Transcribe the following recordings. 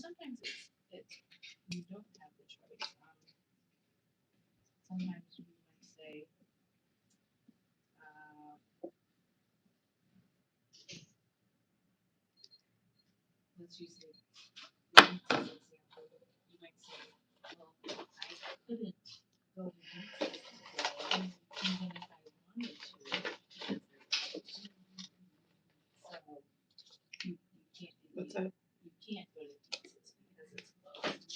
sometimes it's you don't have the choice. Sometimes you might say, let's use the example. You might say, well, I couldn't go to dances today, even if I wanted to, because there's so you can't do What's that? you can't go to dances because it's closed.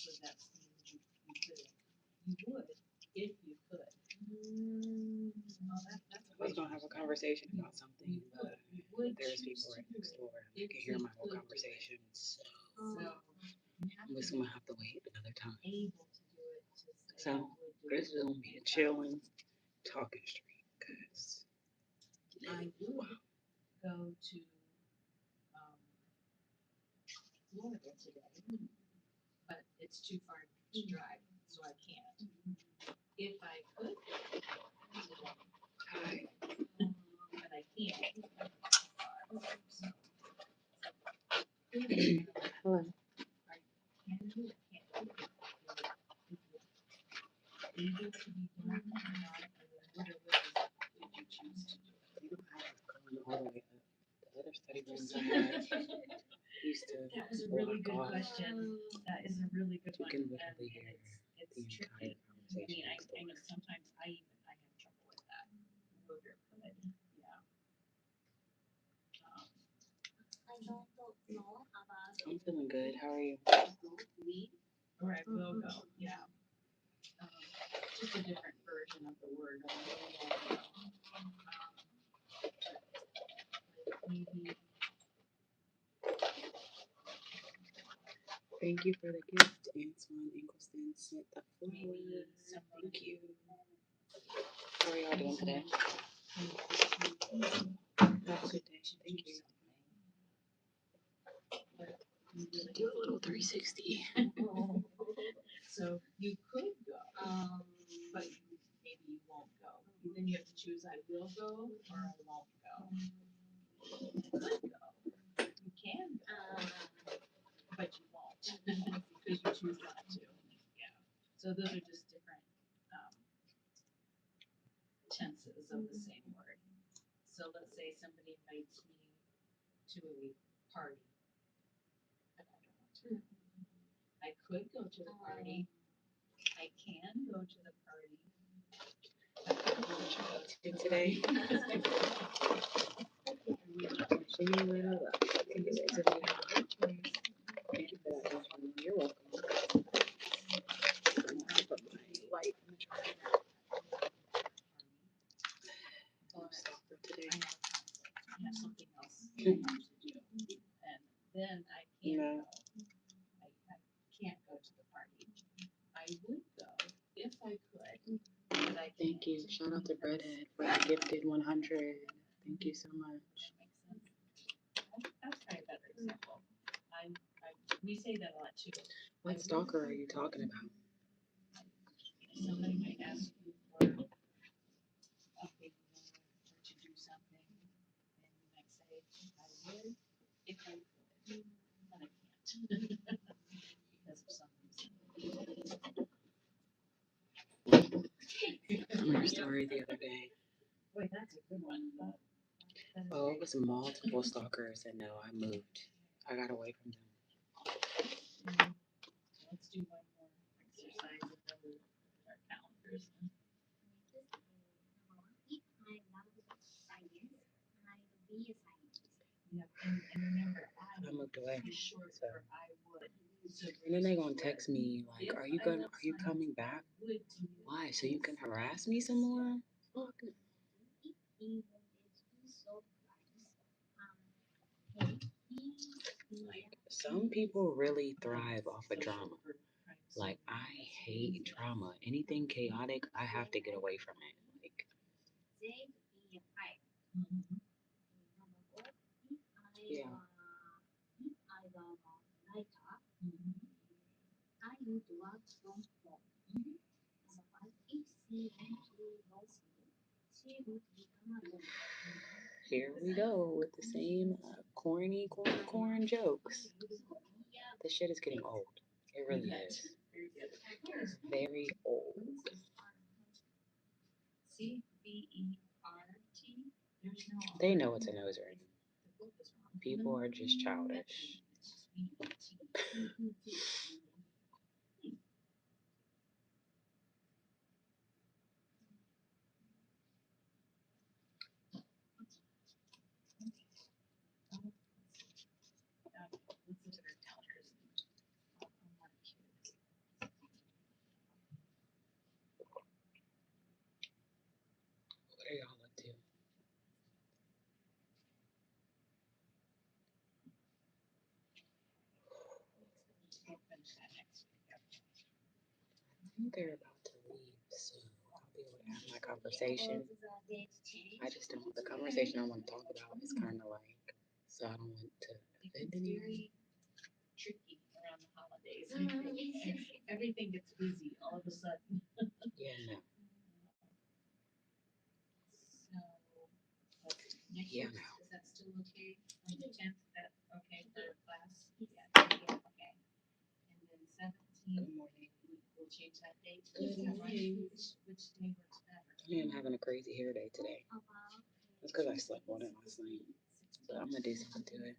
So that means you couldn't. You would if you could. Oh, that's I was gonna have a conversation about something, but there's people right next door. They can hear my whole conversation. So I'm just gonna have to wait another time. So this is gonna be a chilling talking street, cause I would go to Florida today, but it's too far to drive, so I can't. If I could, hi. but I can't. Hello. Able to be done or not, what did you choose to do? You don't have to go all the way up. The other study rooms I had used to That was a really good block off. question. That is a really good You one. can literally hear It's the tricky. entire conversation I next mean, I know door. sometimes I have trouble with that. Booger could, yeah. I'm feeling good. How are you? Or I will go, yeah. Just a different version of the word. Maybe. Thank you for the gift. Antoine Ingleton sent the flowers. Thank you. How are y'all doing today? Have a good day. Thank you. Do a little 360. So you could go, but maybe you won't go. Then you have to choose: I will go or I won't go. You could go. You can go, but you won't because you choose not to. Yeah. So those are just different tenses of the same word. So let's say somebody invites me to a party, but I don't want to. I could go to the party. I can go to the party. Today. Thank you for that. You're welcome. Put my light in the charger. Today. I have something else I have to do, and then I can't go. I can't go to the party. I would go if I could, but I can't. Thank you. Shout out to Breadhead for the gifted 100. Thank you so much. That's probably a better example. We say that a lot too. What stalker are you talking about? Somebody might ask you for a favor or to do something, and you might say, I would if I could, but I can't because of some reason. Your story the other day. Wait, that's a good one. Oh, it was multiple stalkers, and no, I moved. I got away from them. Let's do one more exercise and then we'll put our calendars in. Yeah, and remember, I moved away. Short So. for I would. So And then they gonna text me like, "Are you coming back? Why? So you can harass me some more?" Fuck. Like some people really thrive off of drama. Like I hate drama. Anything chaotic, I have to get away from it. Like. Yeah. Here we go with the same corny corn jokes. This shit is getting old. It really is. Very old. They know it's a nose ring. People are just childish. What are y'all up to? I think they're about to leave soon. I'll be able to have my conversation. I just don't. The conversation I want to talk about is kind of like, so I don't want to offend anyone. Tricky around the holidays. Everything gets busy all of a sudden. Yeah, no. So, next Yeah, week, no. is that still okay? On the 10th, that okay for class? Yeah, okay. And then 17th, Good morning. we'll change that date. Good morning. Which day works better? I am having a crazy hair day today. It's because I slept on it last night. But I'm going to do something to it.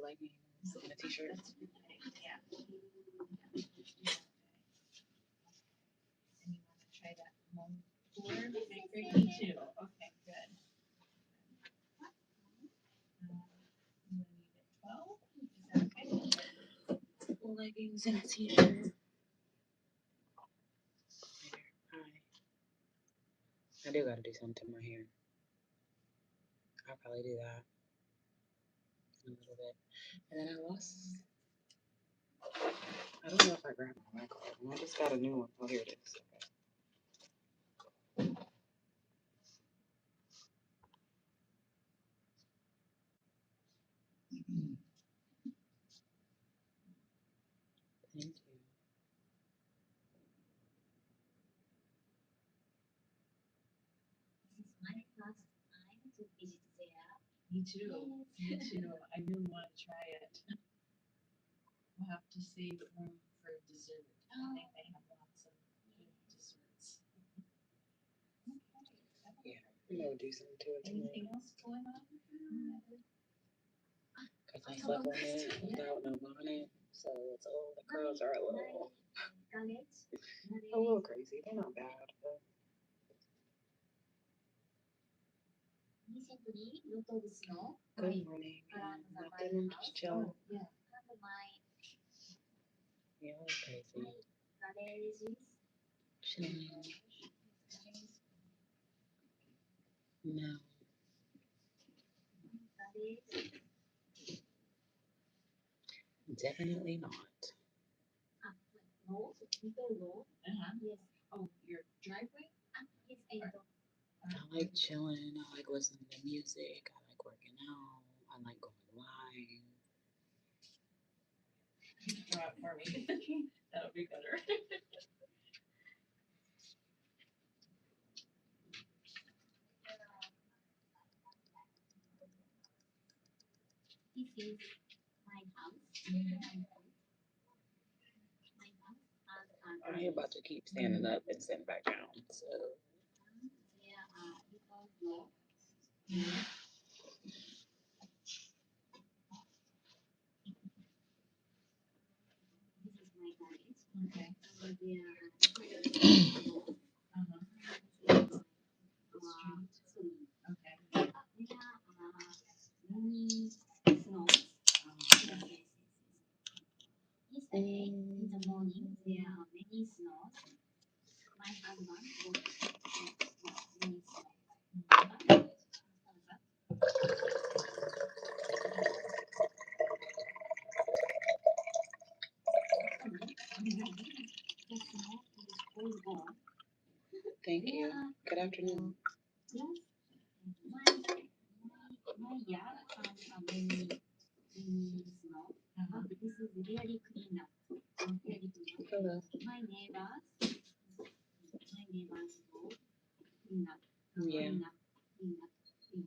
Leggings and a t-shirt. That's a good thing, yeah. And you want to try that home tour? Okay, great, me too. Okay, good. You want to leave at 12? Is that okay? Leggings and a t-shirt. Hi. I do got to do something to my hair. I'll probably do that in a little bit. And then I lost. I don't know if I grabbed my card. I just got a new one. Oh, here it is. Okay. Thank you. This is my first time to visit there. Me too. Me too. I really want to try it. We'll have to save room for dessert. I think they have lots of good desserts. Yeah, I'm going to do something to it tonight. Anything else going on? Because I slept on it without no bonnet. So it's all the curls are a little crazy. They're not bad, but good morning. Nothing. I'm just chilling. Yeah. Yeah, it's crazy. Chilling. No. Definitely not. Yes. Oh, your driveway? I like chilling. I like listening to music. I like working out. I like going live. Draw it for me. That would be better. This is my house. I'm about to keep standing up and sitting back down. So Okay. Okay. Yesterday, in the morning, there are many snows. My husband was many snows. The snow is all gone. thank you. Good afternoon. Yes, my yard has many snow. But this is really clean now. Very clean. Hello. My neighbors go clean up. Yeah. Clean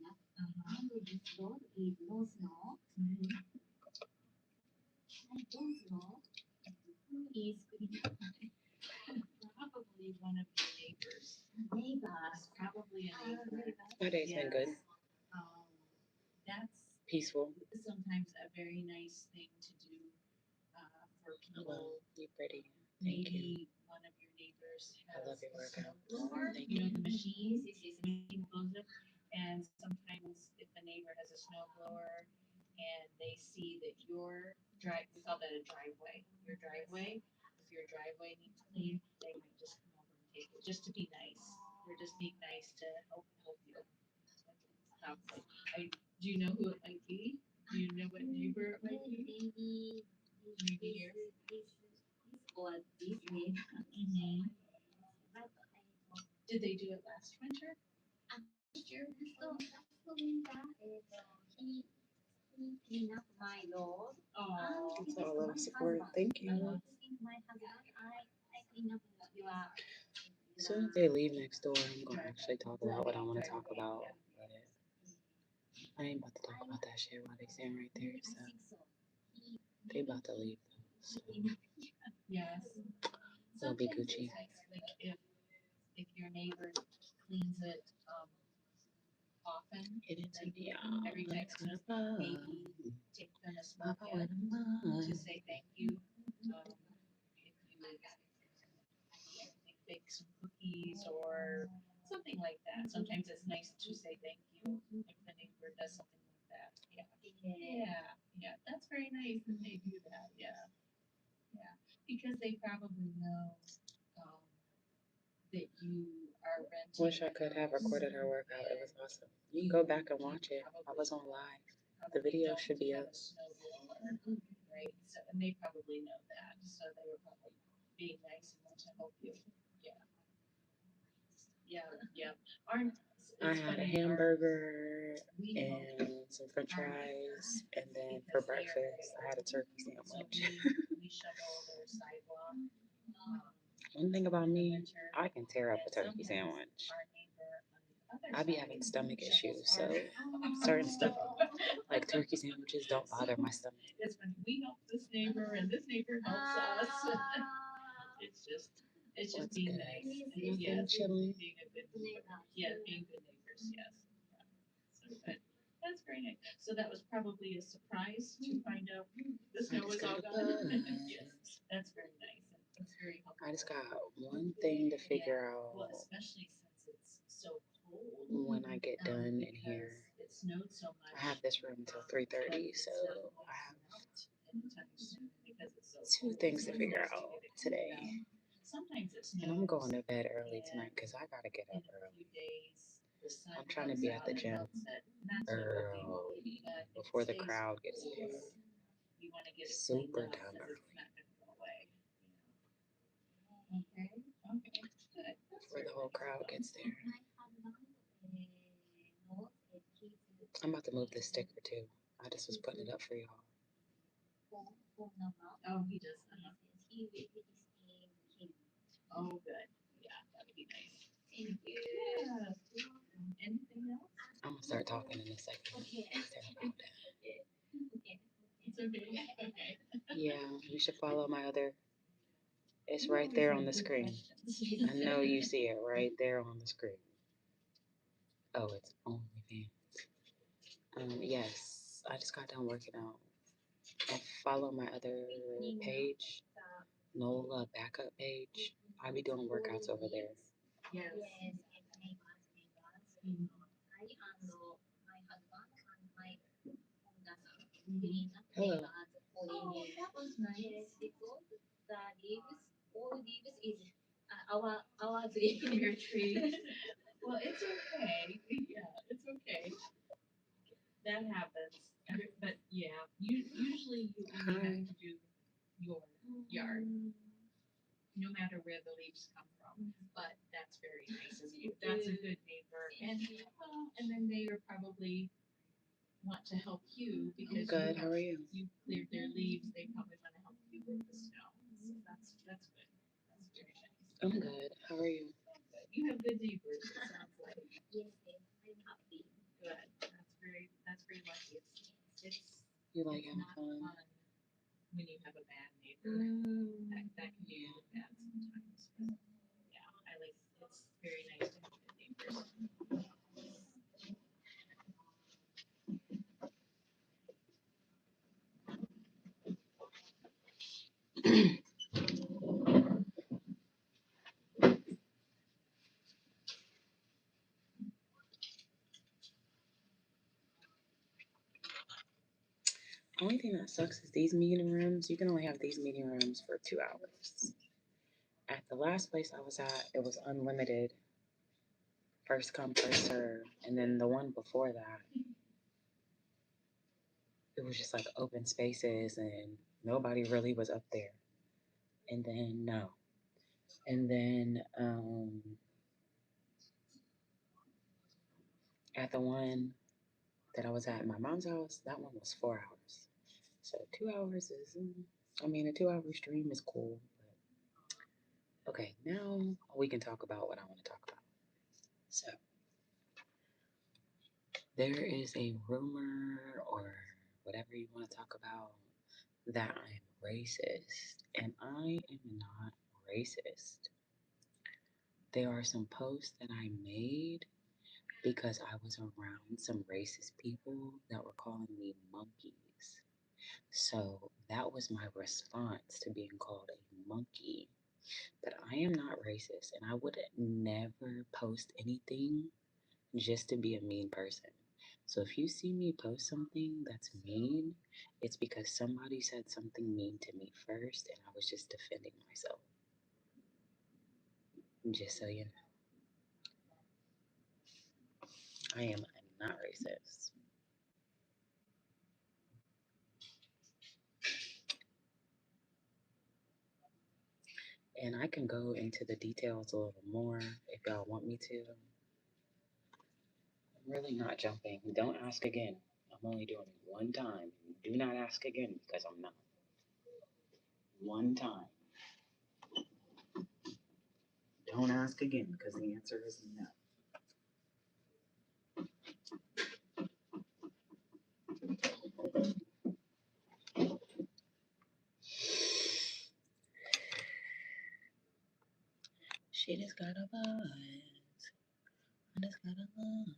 up. And this road is no snow. Probably one of your neighbors. Neighbors. Probably a neighbor. My day's been good. Um, that's Peaceful. sometimes a very nice thing to do for Hello. people. You're pretty. Thank you. Maybe one of your neighbors I love your has workout. snowblower, Thank you know, you. the machine blows it. And sometimes if the neighbor has a snowblower and they see that your drive, we call that a driveway, if your driveway needs clean, they might just come over and take it, just to be nice. They're just being nice to help you. Do you know who it might be? Do you know what neighbor it might be? Maybe here. Mhm. Did they do it last winter? Last year? Oh, That's all love and support. Thank you. As soon as they leave next door, I'm going to actually talk about what I want to talk about. But I ain't about to talk about that shit while they stand right there. So they about to leave. So yes. it'll be Gucci. Like if your neighbor cleans it often, Get into the every time maybe take them a small gift to say thank you. If you bake some cookies or something like that. Sometimes it's nice to say thank you if the neighbor does something like that. Yeah. That's very nice that they do that. Yeah. Because they probably know um, that you are renting. Wish I could have recorded her workout. It was awesome. You can go back and watch it. I was on live. The video should be up. Right. So, and they probably know that. So they were probably being nice and want to help you. Yeah. I had a hamburger and some french fries, and then for breakfast, I had a turkey sandwich. We shovel their sidewalk. One thing about me, I can tear up a turkey sandwich. I be having stomach issues, so certain stuff like turkey sandwiches don't bother my stomach. It's when we help this neighbor and this neighbor helps us. It's just What's being good? nice. Nothing chilling. Being a good neighbor. Yeah, being good neighbors. Yes. So good. That's very nice. So that was probably a surprise to find out the snow was all gone. Yes, that's very nice. That's very helpful. I just got one thing to figure out. Well, especially since it's so cold. When I get done in here. It snowed so much. I have this room until 3:30, so I have two things to figure out today. And I'm going to bed early tonight because I gotta get up early. I'm trying to be at the gym early before the crowd gets there. Super dumb early. Before the whole crowd gets there. I'm about to move this sticker too. I just was putting it up for y'all. Oh, he does. Oh, good. Yeah, that would be nice. Thank you. Anything else? I'm gonna start talking in a second. Okay. It's okay. Yeah, you should follow my other. It's right there on the screen. I know you see it right there on the screen. Oh, it's OnlyFans. Yes, I just got done working out. And follow my other page, Nola backup page. I be doing workouts over there. Yes. Hello. Oh, that was nice. Your tree. Well, it's okay. Yeah, it's okay. That happens. But yeah, usually you only have to do your yard, no matter where the leaves come from. But that's very nice of you. That's a good neighbor. And then they are probably want to help you because Good. How are you? You cleared their leaves. They probably want to help you with the snow. So that's good. That's very nice. I'm good. How are you? You have good neighbors. It sounds like. Yes, I'm happy. Good. That's very lucky. It's You like having fun? when you have have a bad neighbor. That can be bad sometimes. But yeah, it's very nice to have good neighbors. Only thing that sucks is these meeting rooms. You can only have these meeting rooms for 2 hours. At the last place I was at, it was unlimited, first come, first serve. And then the one before that, it was just like open spaces and nobody really was up there. And then, no. And then at the one that I was at my mom's house, that one was 4 hours. So 2 hours is, I mean, a 2 hour stream is cool. But okay, now we can talk about what I want to talk about. So there is a rumor or whatever you want to talk about that I'm racist, and I am not racist. There are some posts that I made because I was around some racist people that were calling me monkeys. So that was my response to being called a monkey. But I am not racist, and I would never post anything just to be a mean person. So if you see me post something that's mean, it's because somebody said something mean to me first, and I was just defending myself. Just so you know, I am not racist. And I can go into the details a little more if y'all want me to. I'm really not jumping. Don't ask again. I'm only doing it one time. Do not ask again because I'm not. One time. Don't ask again because the answer is no. She just got a buzz. I just got a buzz.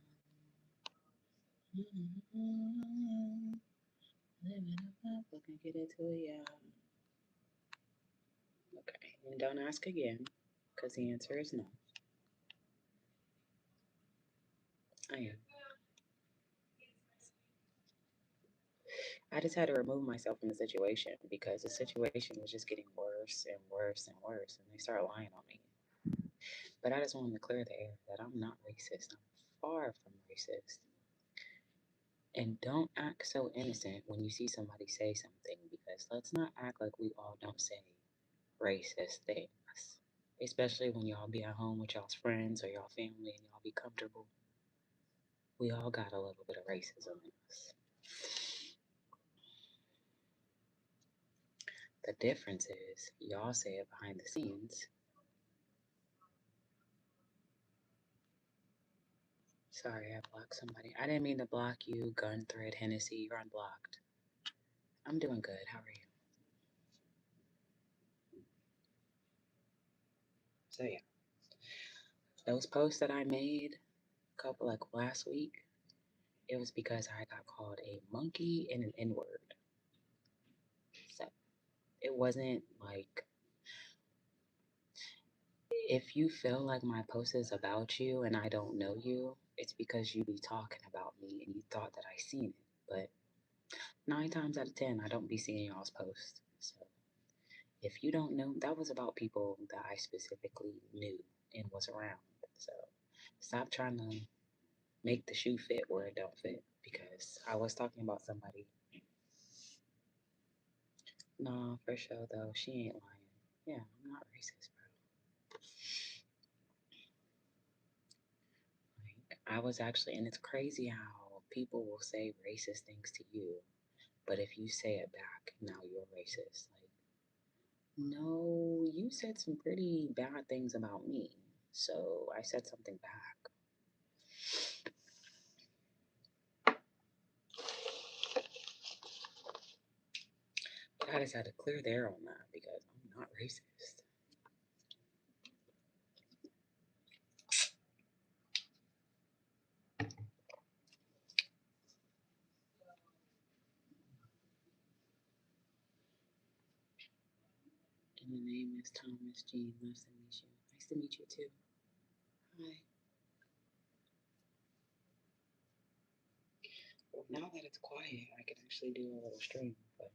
Living up, I can get it to ya. Okay, and don't ask again because the answer is no. I am. I just had to remove myself from the situation because the situation was just getting worse and worse and worse, and they started lying on me. But I just wanted to clear the air that I'm not racist. I'm far from racist. And don't act so innocent when you see somebody say something because let's not act like we all don't say racist things. Especially when y'all be at home with y'all's friends or y'all family and y'all be comfortable. We all got a little bit of racism in us. The difference is y'all say it behind the scenes. Sorry, I blocked somebody. I didn't mean to block you, Gun Thread Hennessy. You're unblocked. I'm doing good. How are you? So yeah, those posts that I made a couple like last week, it was because I got called a monkey and an N-word. So it wasn't like if you feel like my post is about you and I don't know you, it's because you be talking about me and you thought that I seen it. But 9 times out of 10, I don't be seeing y'all's posts. So if you don't know, that was about people that I specifically knew and was around. So stop trying to make the shoe fit where it don't fit because I was talking about somebody. Nah, for sure though, she ain't lying. Yeah, I'm not racist, bro. Like I was actually, and it's crazy how people will say racist things to you, but if you say it back, now you're racist. Like, no, you said some pretty bad things about me, so I said something back. I just had to clear the air on that because I'm not racist. And the name is Thomas Jean. Nice to meet you. Nice to meet you too. Hi. Well, now that it's quiet, I can actually do a little stream, but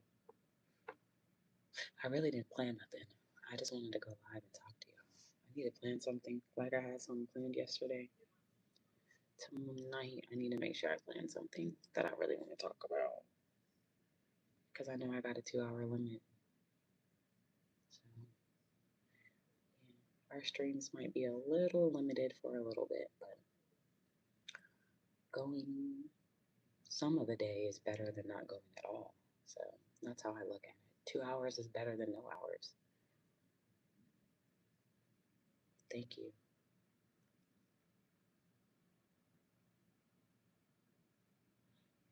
I really didn't plan nothing. I just wanted to go live and talk to y'all. I need to plan something. Like I had something planned yesterday. Tonight, I need to make sure I plan something that I really want to talk about because I know I got a 2 hour limit. So, yeah, our streams might be a little limited for a little bit, but going some of the day is better than not going at all. So that's how I look at it. 2 hours is better than no hours. Thank you.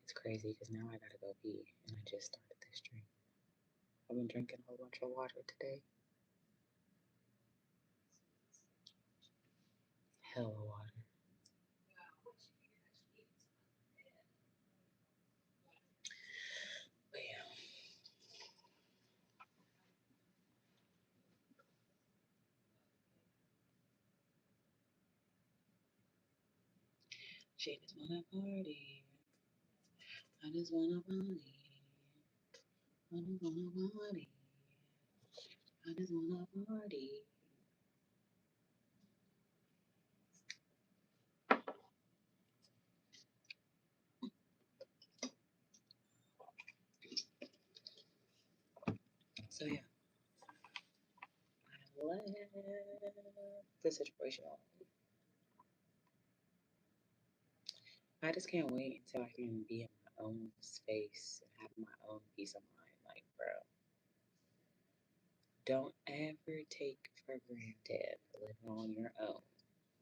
It's crazy because now I gotta go pee and I just started this stream. I've been drinking a whole bunch of water today. Hella water. But yeah. She just wanna party. I just wanna party. I just wanna party. I just wanna party. So yeah, I left the situation. I just can't wait until I can be in my own space and have my own peace of mind. Like, bro, don't ever take for granted living on your own.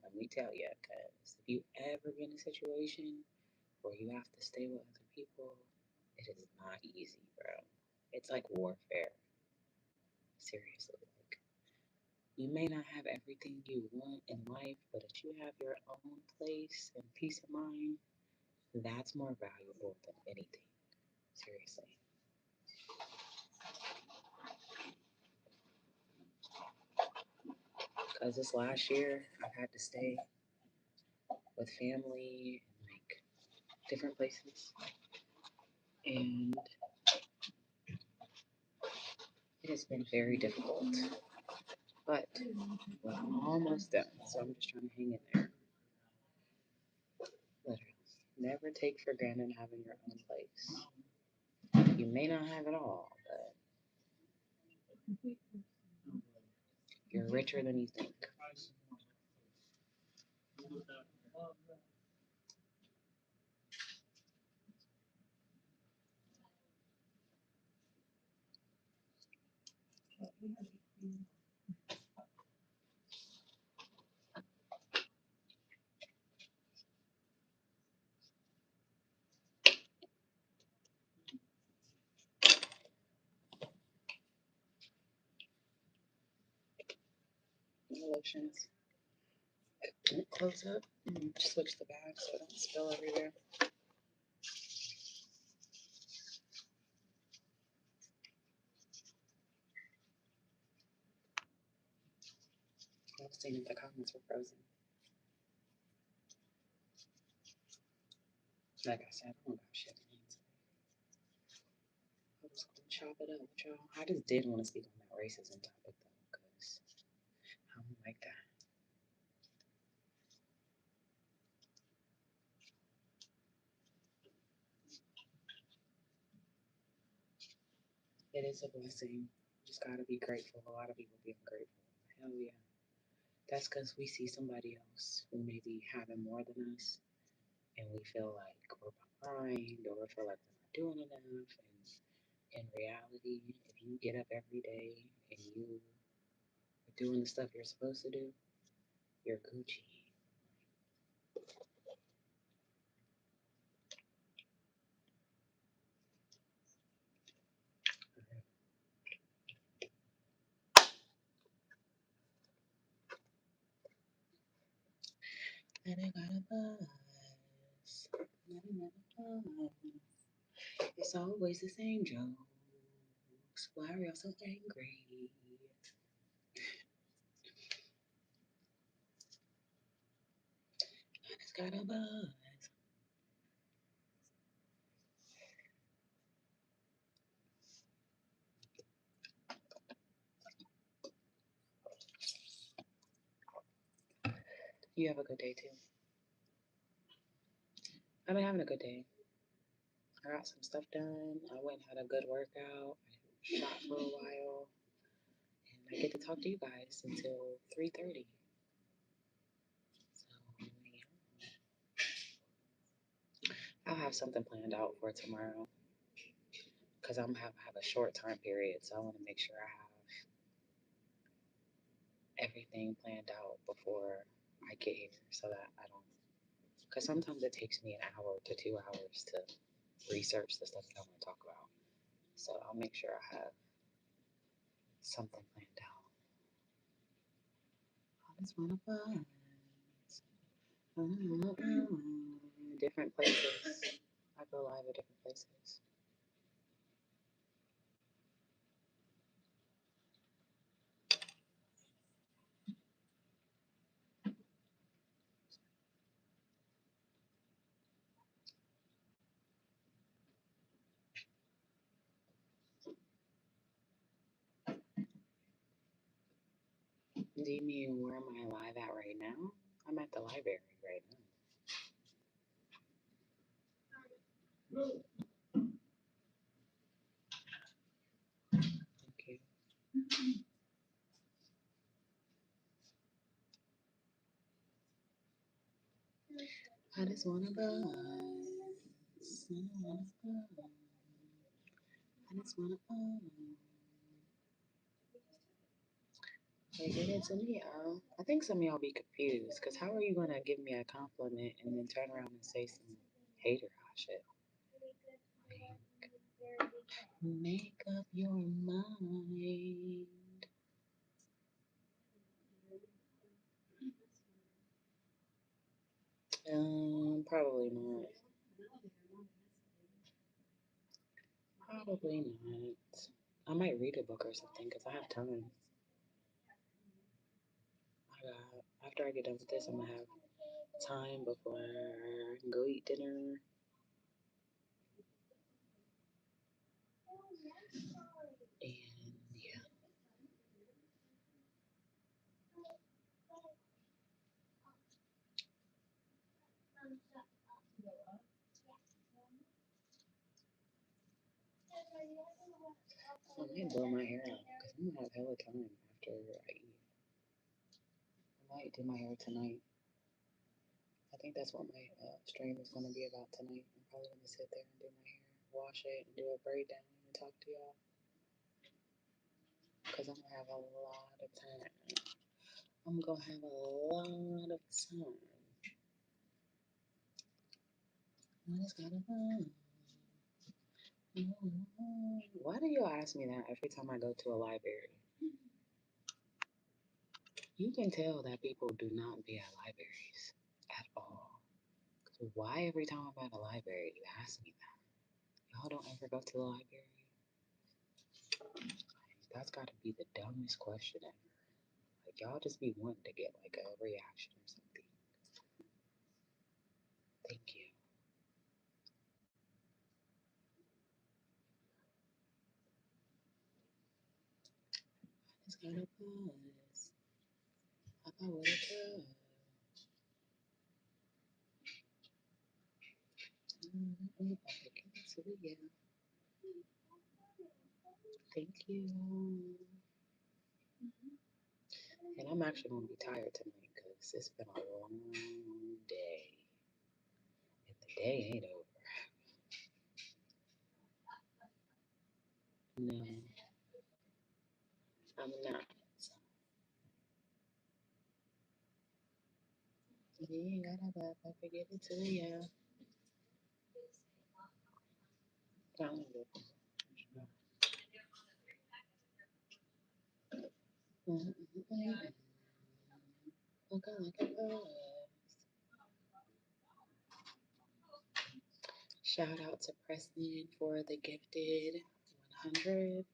Let me tell you, because if you ever get in a situation where you have to stay with other people, it is not easy, bro. It's like warfare. Seriously. Like, you may not have everything you want in life, but if you have your own place and peace of mind, that's more valuable than anything. Seriously. Because this last year, I've had to stay with family and like different places. And it has been very difficult. But I'm almost done. So I'm just trying to hang in there. Literally. Never take for granted having your own place. You may not have it all, but you're richer than you think. Lotions. Close up. Switch the bags so it don't spill everywhere. I was seeing if the comments were frozen. Like I said, I don't got shit. I was gonna chop it up with y'all. I just did want to speak on that racism topic though, because I don't like that. It is a blessing. You just gotta be grateful. A lot of people be ungrateful. Hell yeah. That's because we see somebody else who may be having more than us, and we feel like we're behind, or we feel like we're not doing enough. And in reality, if you get up every day and you are doing the stuff you're supposed to do, you're Gucci. It's always the same jokes. Why are y'all so angry? I just got a buzz. You have a good day too. I've been having a good day. I got some stuff done. I went and had a good workout. I shot for a while. And I get to talk to you guys until 3:30. So yeah. I'll have something planned out for tomorrow because have a short time period. So I want to make sure I have everything planned out before I get here so that I don't. Because sometimes it takes me an hour to 2 hours to research the stuff that I want to talk about. So I'll make sure I have something planned out. I just want to buzz. Different places. I go live at different places. Do you mean where am I live at right now? I'm at the library right now. Thank you. I just wanna buzz. I just wanna buzz. Like, give it to me, y'all. I think some of y'all be confused, because how are you gonna give me a compliment and then turn around and say some hater shit? Like, make up your mind. Probably not. Probably not. I might read a book or something because I have time. After I get done with this, I'm gonna have time before I can go eat dinner. And yeah. I might blow my hair out because I'm gonna have hella time after I eat. I might do my hair tonight. I think that's what my stream is gonna be about tonight. I'm probably gonna sit there and do my hair, wash it, and do a breakdown and talk to y'all because I'm gonna have a lot of time. I'm gonna have a lot of time. I just gotta run. Why do you ask me that every time I go to a library? You can tell that people do not be at libraries at all. So why every time I'm at a library you ask me that? Y'all don't ever go to the library? Like, that's gotta be the dumbest question ever. Like y'all just be wanting to get like a reaction or something. Thank you. It's gotta pause. I got what it does. Thank you. And I'm actually gonna be tired tonight because it's been a long day. And the day ain't over. No, I'm not. You ain't gotta back up and give it to ya. Found it. Okay, like a buzz. Shout out to Preston for the gifted 100.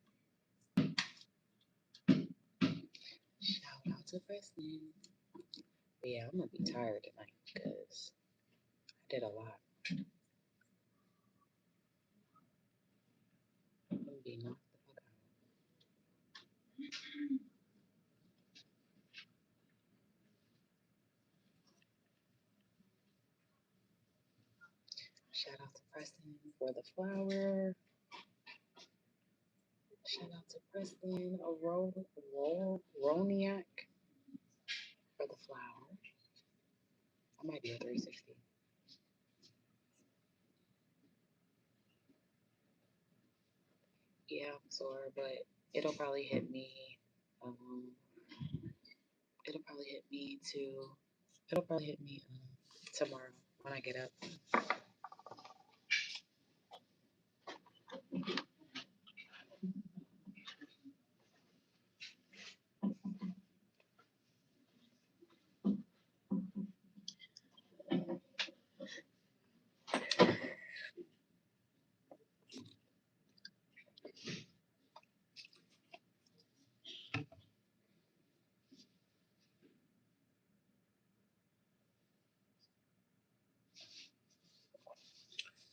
Shout out to Preston. But yeah, I'm gonna be tired tonight because I did a lot. I'm gonna be knocked the fuck out. Shout out to Preston for the flower. Shout out to Preston Roniak for the flower. I might be a 360. Yeah, I'm sore, but it'll probably hit me. Um, it'll probably hit me too. It'll probably hit me tomorrow when I get up.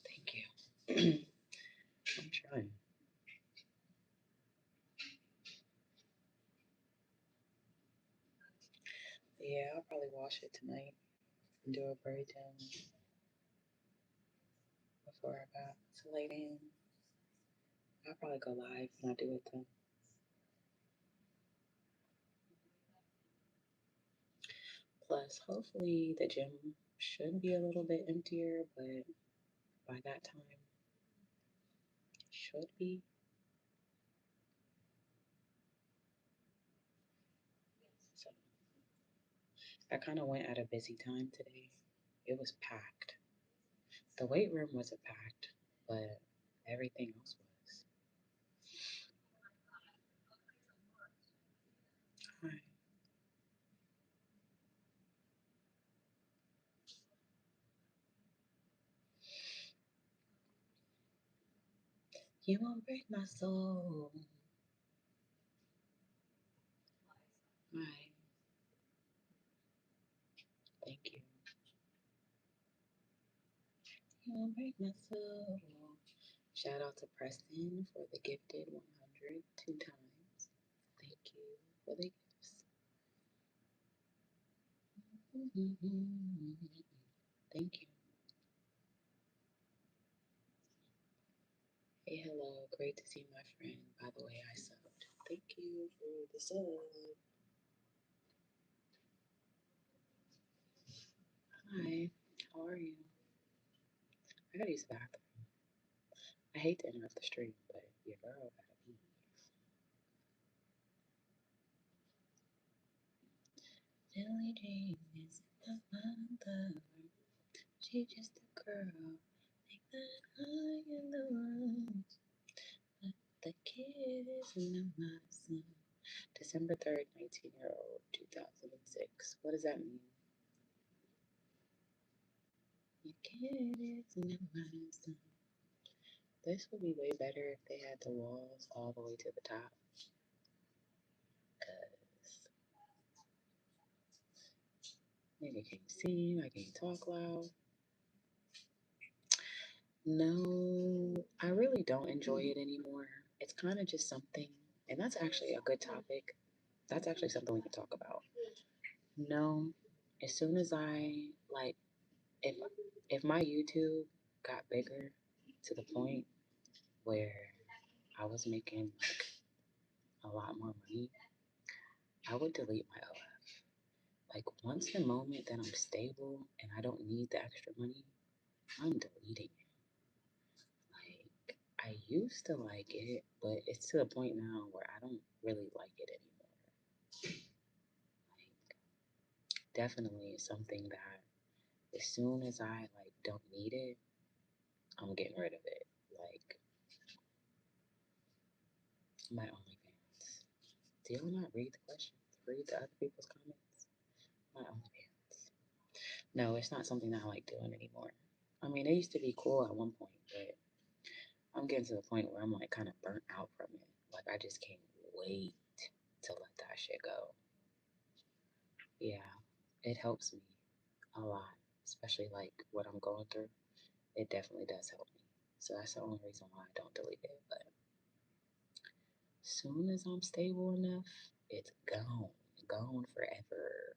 Thank you. I'm trying. Yeah, I'll probably wash it tonight and do a braid down before I got to lay in. I'll probably go live when I do it then. Plus, hopefully the gym should be a little bit emptier, but by that time, it should be. So I kind of went at a busy time today. It was packed. The weight room wasn't packed, but everything else was. Hi. You won't break my soul. Hi. Thank you. You won't break my soul. Shout out to Preston for the gifted 100 2 times. Thank you for the gifts. Thank you. Hey, hello. Great to see my friend. By the way, I subbed. Thank you for the sub. Hi. How are you? I gotta use the bathroom. I hate to interrupt the stream, but your girl gotta be. Billie Jean is the mother. She just a girl. Like that high in the world. But the kid isn't my son. December 3rd, 19-year-old, 2006. What does that mean? Your kid isn't my son. This would be way better if they had the walls all the way to the top. Cause nigga can't sing, I can't talk loud. No, I really don't enjoy it anymore. It's kind of just something, and that's actually a good topic. That's actually something we can talk about. No, as soon as I like, if if my YouTube got bigger to the point where I was making like a lot more money, I would delete my OF. Like once the moment that I'm stable and I don't need the extra money, I'm deleting it. Like I used to like it, but it's to the point now where I don't really like it anymore. Like definitely something that as soon as I like don't need it, I'm getting rid of it. Like my OnlyFans. Do y'all not read the questions? Read the other people's comments? My OnlyFans. No, it's not something that I like doing anymore. I mean, they used to be cool at one point, but I'm getting to the point where I'm like kind of burnt out from it. Like I just can't wait to let that shit go. Yeah, it helps me a lot, especially like what I'm going through. It definitely does help me. So that's the only reason why I don't delete it. But soon as I'm stable enough, it's gone forever.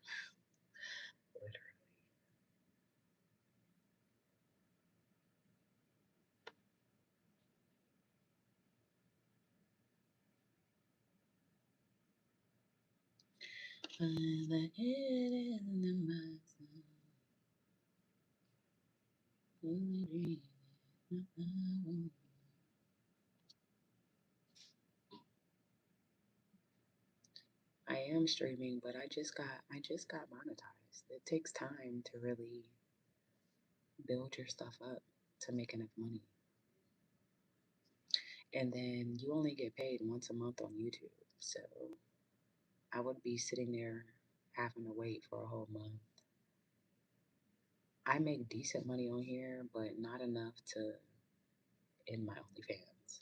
I am streaming, but I just got monetized. It takes time to really build your stuff up to make enough money. And then you only get paid once a month on YouTube. So I would be sitting there having to wait for a whole month. I make decent money on here, but not enough to end my OnlyFans.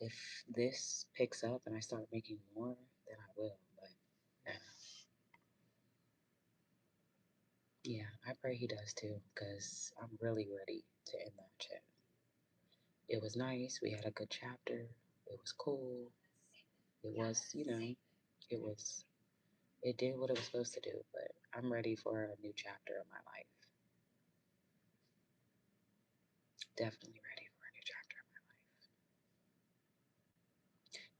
If this picks up and I start making more, then I will. But yeah, I pray he does too, because I'm really ready to end that chat. It was nice. We had a good chapter. It was cool. It was, it was, it did what it was supposed to do, but I'm ready for a new chapter of my life. Definitely ready for a new chapter of my life.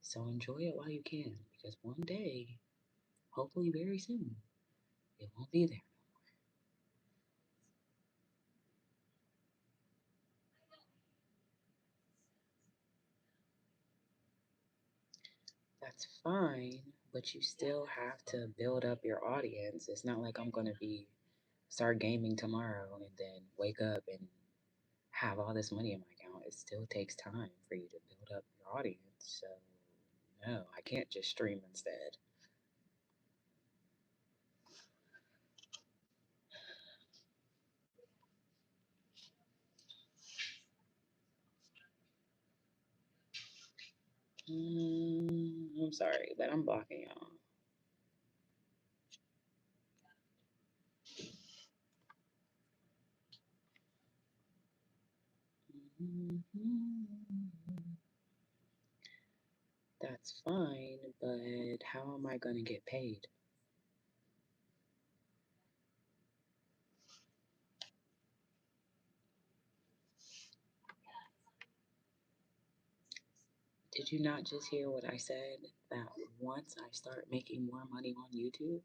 So enjoy it while you can, because one day, hopefully very soon, it won't be there. That's fine, but you still have to build up your audience. It's not like I'm gonna be start gaming tomorrow and then wake up and have all this money in my account. It still takes time for you to build up your audience. So no, I can't just stream instead. I'm sorry, but I'm blocking y'all. That's fine, but how am I gonna get paid? Did you not just hear what I said? That once I start making more money on YouTube,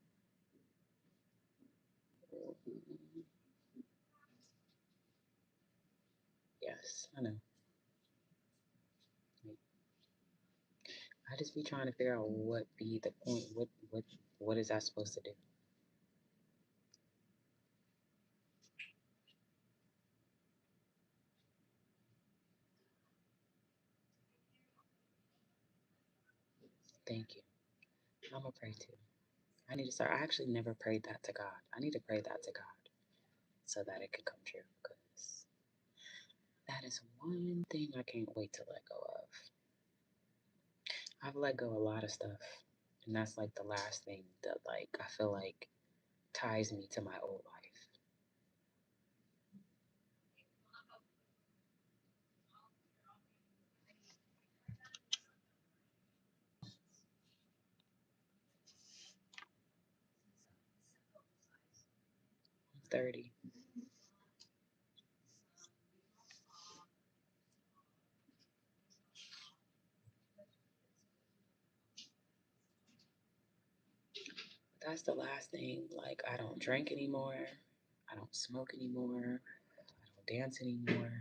yes, I know. I just be trying to figure out what be the point. What is that supposed to do? Thank you. I'm gonna pray too. I need to start. I actually never prayed that to God. I need to pray that to God so that it can come true. Because that is one thing I can't wait to let go of. I've let go a lot of stuff, and that's like the last thing that like I feel like ties me to my old life. 30. That's the last thing. Like I don't drink anymore. I don't smoke anymore. I don't dance anymore.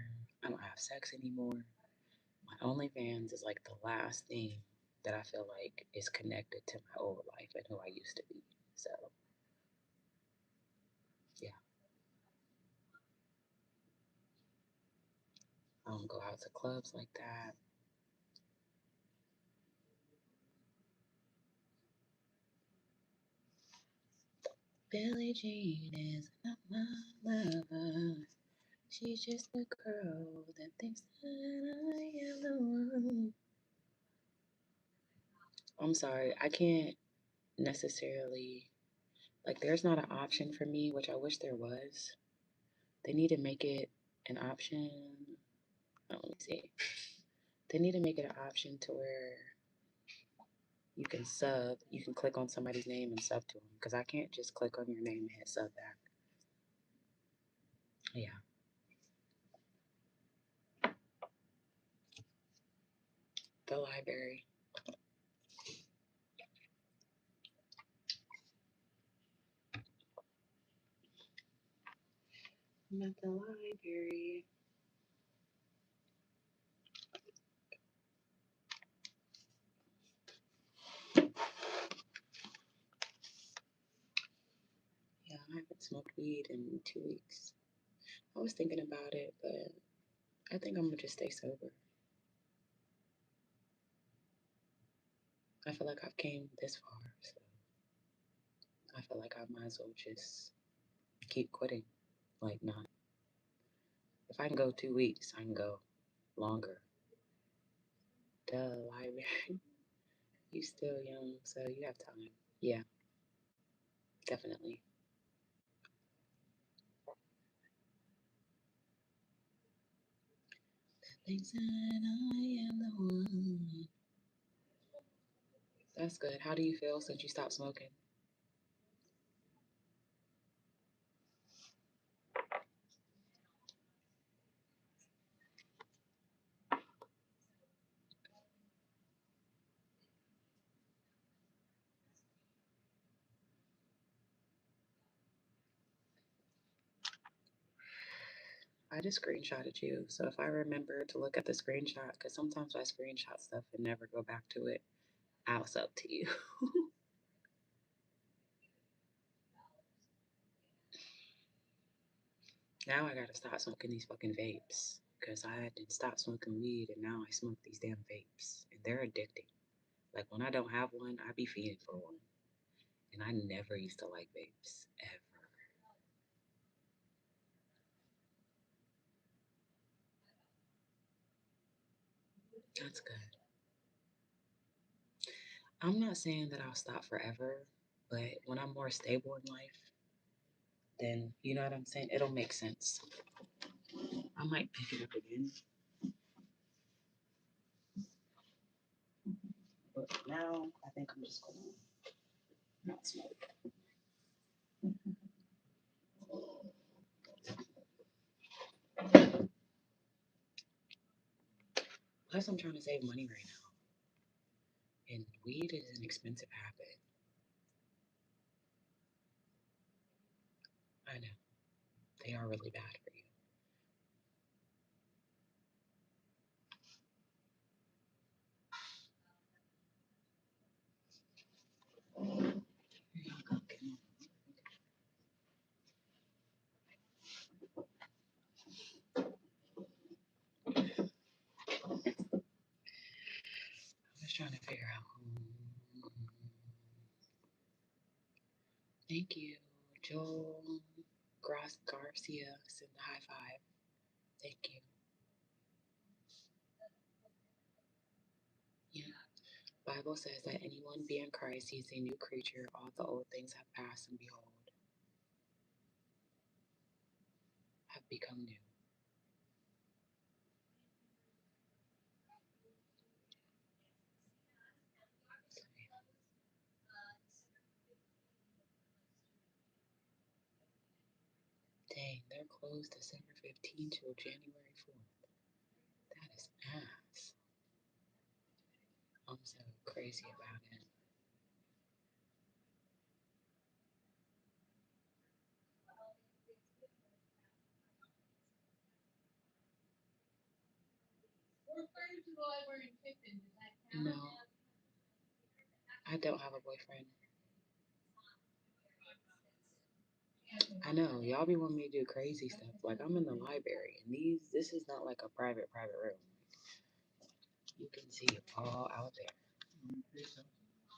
I don't have sex anymore. My OnlyFans is like the last thing that I feel like is connected to my old life and who I used to be. So yeah, I don't go out to clubs like that. Billie Jean is not my lover. She's just a girl that thinks that I am the one. I'm sorry, I can't necessarily, like, there's not an option for me, which I wish there was. They need to make it an option. Oh, let me see. They need to make it an option to where you can sub, you can click on somebody's name and sub to them. Because I can't just click on your name and hit sub back. Yeah. The library. I'm at the library. Yeah, I haven't smoked weed in 2 weeks. I was thinking about it, but I think I'm gonna just stay sober. I feel like I've came this far, so I feel like I might as well just keep quitting. Like, not. If I can go 2 weeks, I can go longer. Duh, library. You still young, so you have time. Yeah, definitely. Thinks that I am the one. That's good. How do you feel since you stopped smoking? I just screenshotted you, so if I remember to look at the screenshot, because sometimes I screenshot stuff and never go back to it, I'll sub to you. Now I gotta stop smoking these fucking vapes, because I had to stop smoking weed and now I smoke these damn vapes, and they're addicting. Like when I don't have one, I be feeding for one, and I never used to like vapes ever. That's good. I'm not saying that I'll stop forever, but when I'm more stable in life, then you know what I'm saying? It'll make sense. I might pick it up again, but now I think I'm just gonna not smoke. Plus, I'm trying to save money right now, and weed is an expensive habit. I know they are really bad for you. Here you go, Kim. I'm just trying to figure out. Thank you, Joel Garcia. Send the high five. Thank you. Yeah. Bible says that anyone be in Christ, he's a new creature. All the old things have passed, and behold, have become new. So, yeah. Dang, they're closed December 15th till January 4th. That is ass. I'm so crazy about it. No, I don't have a boyfriend. I know y'all be wanting me to do crazy stuff. Like I'm in the library, and this is not like a private room. You can see it all out there.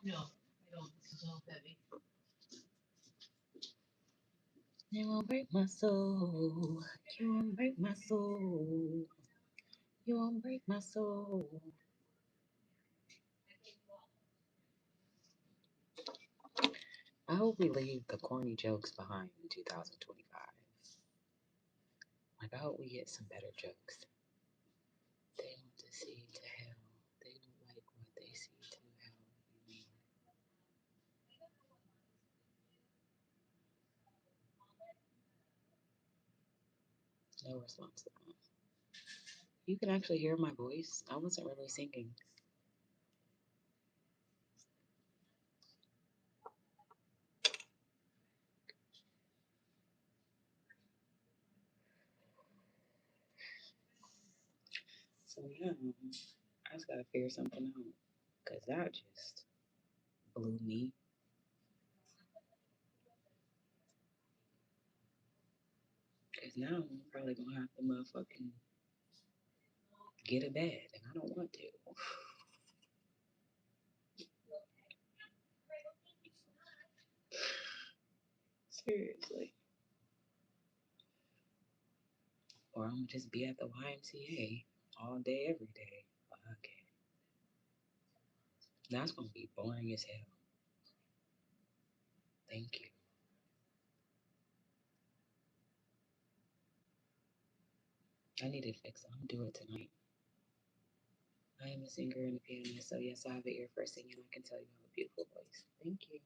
No, I don't. This is all heavy. It won't break my soul. You won't break my soul. You won't break my soul. I hope we leave the corny jokes behind in 2025. Like, I hope we get some better jokes. They want to see to hell. They don't like what they see to hell. No response to that. You can actually hear my voice. I wasn't really singing. So yeah, I just gotta figure something out. Cause that just blew me. Cause now I'm probably gonna have to motherfucking get a bed, and I don't want to. Seriously. Or I'm gonna just be at the YMCA all day, every day. Okay. That's gonna be boring as hell. Thank you. I need to fix it. I'm gonna do it tonight. I am a singer and a pianist, so yes, I have an ear for singing. I can tell you have a beautiful voice. Thank you.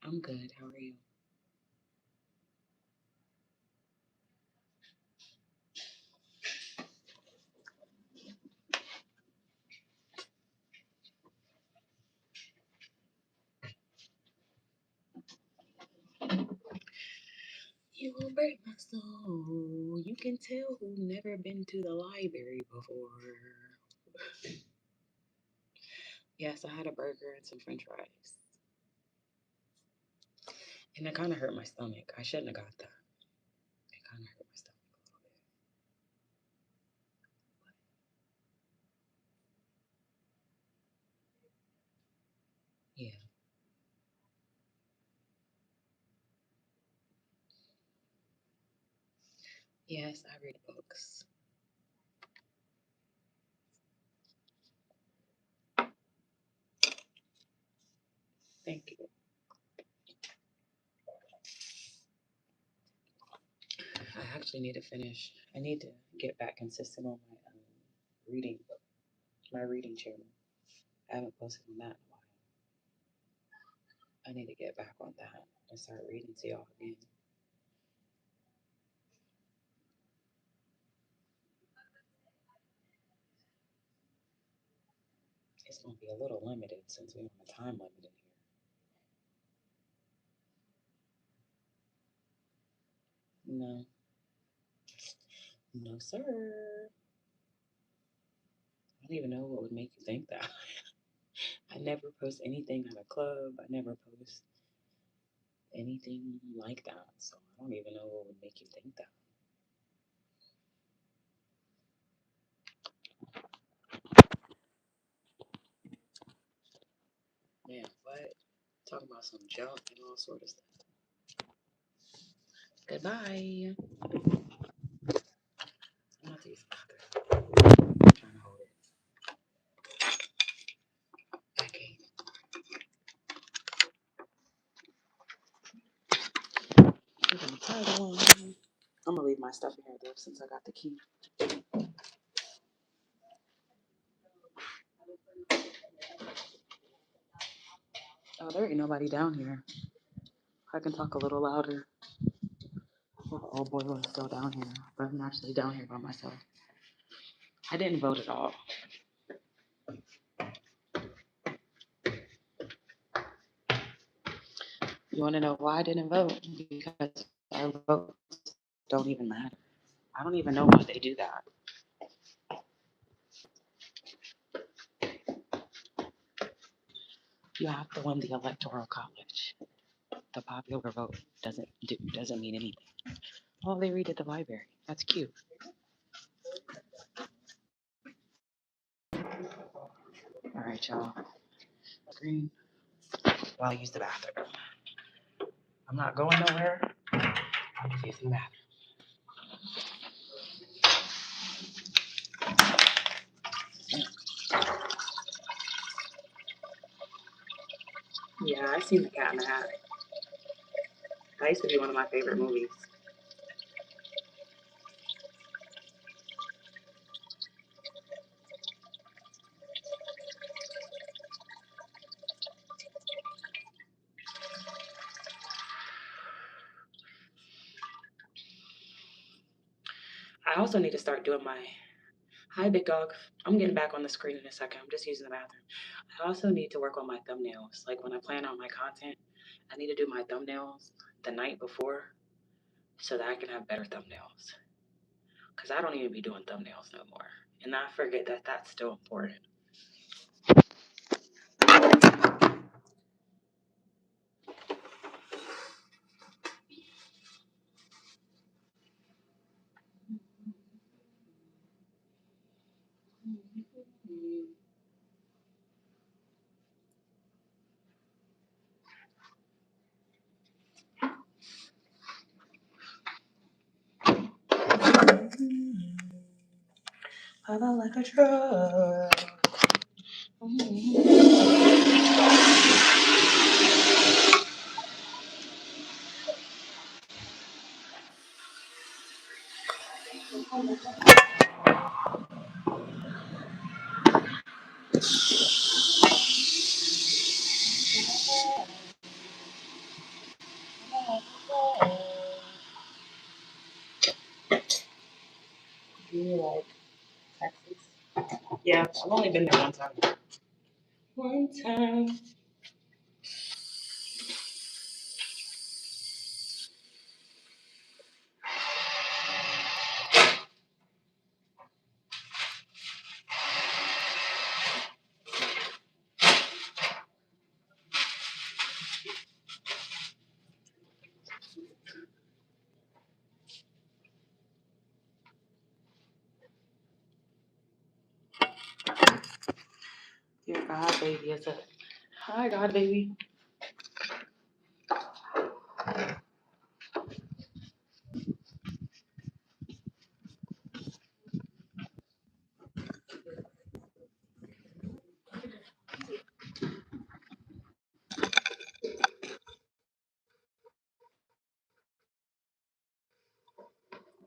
I'm good. How are you? You will break my soul. You can tell who never been to the library before. Yes, I had a burger and some french fries. And it kind of hurt my stomach. I shouldn't have got that. It kind of hurt my stomach a little bit. Yeah. Yes, I read books. Thank you. I actually need to finish. I need to get back consistent on my reading, my reading channel. I haven't posted on that in a while. I need to get back on that and start reading to y'all again. It's gonna be a little limited since we're on a time limit in here. No, no, sir. I don't even know what would make you think that. I never post anything at a club. I never post anything like that. So I don't even know what would make you think that. Man, what? Talking about some junk and all sort of stuff. Goodbye. I'm not using that. I'm trying to hold it. Okay. I'm gonna try the one. I'm gonna leave my stuff in here though since I got the key. Oh, there ain't nobody down here. I can talk a little louder. Oh, old boy was still down here, but I'm actually down here by myself. I didn't vote at all. You want to know why I didn't vote? Because our votes don't even matter. I don't even know why they do that. You have to win the electoral college. The popular vote doesn't mean anything. Oh, they read at the library. That's cute. All right, y'all. screen while I use the bathroom. I'm not going nowhere. I'm just using the bathroom. Yeah, I've seen The Cat in the Hat. That used to be one of my favorite movies. I also need to start doing my... Hi, big dog. I'm getting back on the screen in a second. I'm just using the bathroom. I also need to work on my thumbnails. Like when I plan out my content, I need to do my thumbnails the night before so that I can have better thumbnails. Because I don't even be doing thumbnails no more. And I forget that that's still important. I felt like a drug. Do you like Texas? Yeah, I've only been there one time. One time. Dear God, baby, it's a... Hi, God, baby.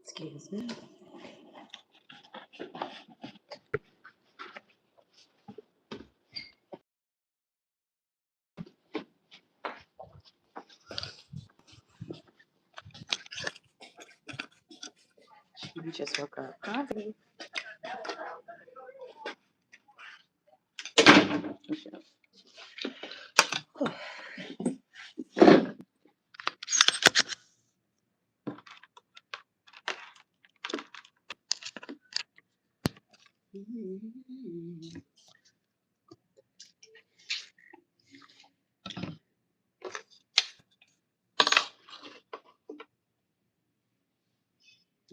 Excuse me. You just woke up. Hi, baby.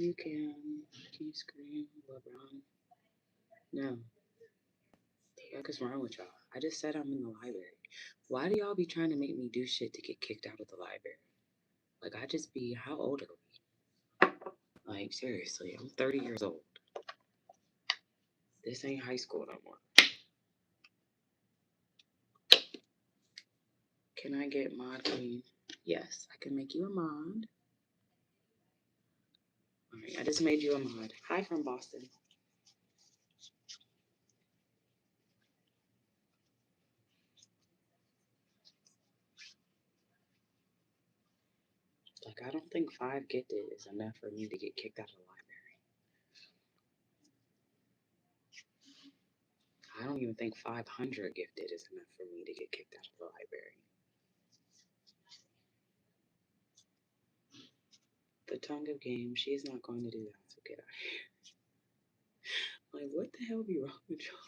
You can you scream LeBron? No. The heck is wrong with y'all? I just said I'm in the library. Why do y'all be trying to make me do shit to get kicked out of the library? Like, I just be, how old are we? Like, seriously, I'm 30 years old. This ain't high school no more. Can I get mod queen? Yes, I can make you a mod. Alright, I just made you a mod. Hi from Boston. Like, I don't think 5 gifted is enough for me to get kicked out of the library. I don't even think 500 gifted is enough for me to get kicked out of the library. The tongue of game, she's not going to do that, so get out of here. Like, what the hell be wrong with y'all?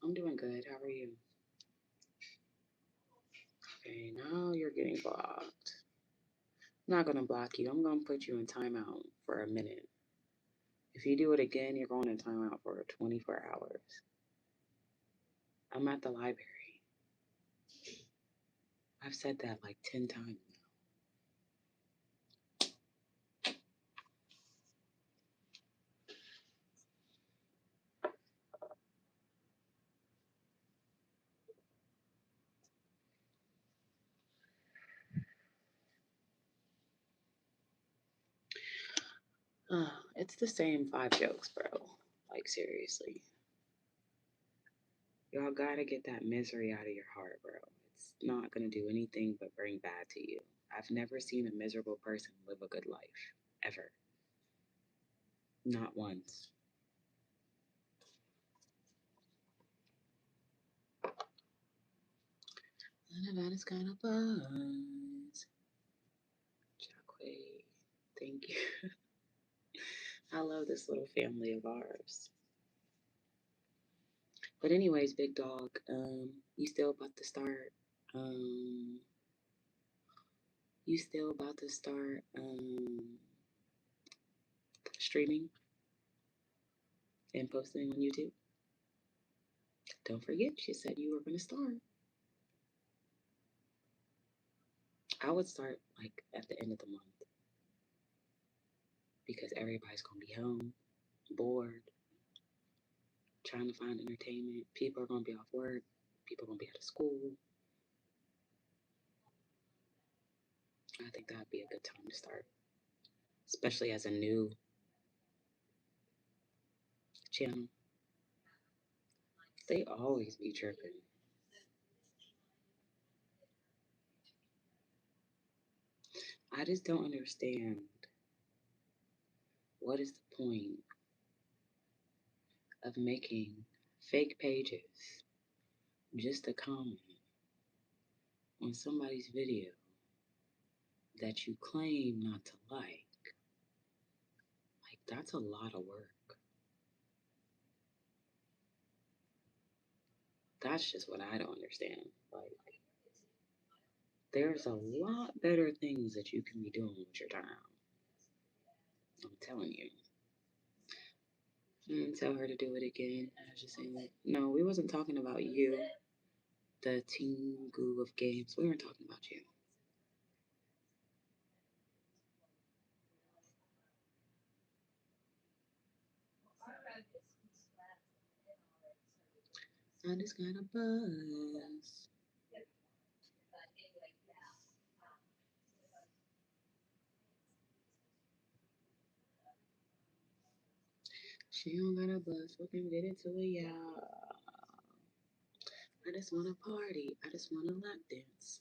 I'm doing good. How are you? Okay, now you're getting blocked. I'm not gonna block you. I'm gonna put you in timeout for a minute. If you do it again, you're going in timeout for 24 hours. I'm at the library. I've said that like 10 times now. It's the same 5 jokes, bro. Like, seriously. Y'all gotta get that misery out of your heart, bro. It's not gonna do anything but bring bad to you. I've never seen a miserable person live a good life. Ever. Not once. Nevada's kind of buzz. Jacque, thank you. I love this little family of ours. But anyways, big dog, you still about to start you still about to start streaming and posting on YouTube? Don't forget, she said you were gonna start. I would start like at the end of the month because everybody's gonna be home, bored, trying to find entertainment. People are gonna be off work, people are gonna be out of school. I think that'd be a good time to start, especially as a new channel. They always be tripping. I just don't understand what is the point of making fake pages just to comment on somebody's video that you claim not to like. Like, that's a lot of work. That's just what I don't understand. Like, there's a lot better things that you can be doing with your time. I'm telling you. I didn't tell her to do it again. I was just saying, like, no, we wasn't talking about you, the Tengu of games. We weren't talking about you. I just got a buzz. She don't got a buzz. We can get into it, y'all. I just want to party. I just want to lap dance.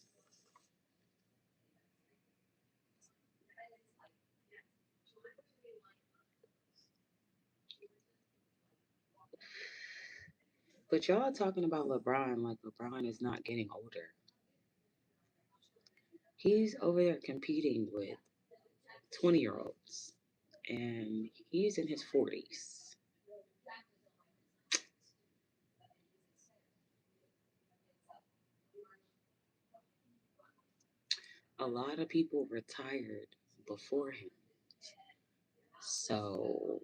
But y'all talking about LeBron like LeBron is not getting older. He's over there competing with 20-year-olds, and he's in his 40s. A lot of people retired before him. So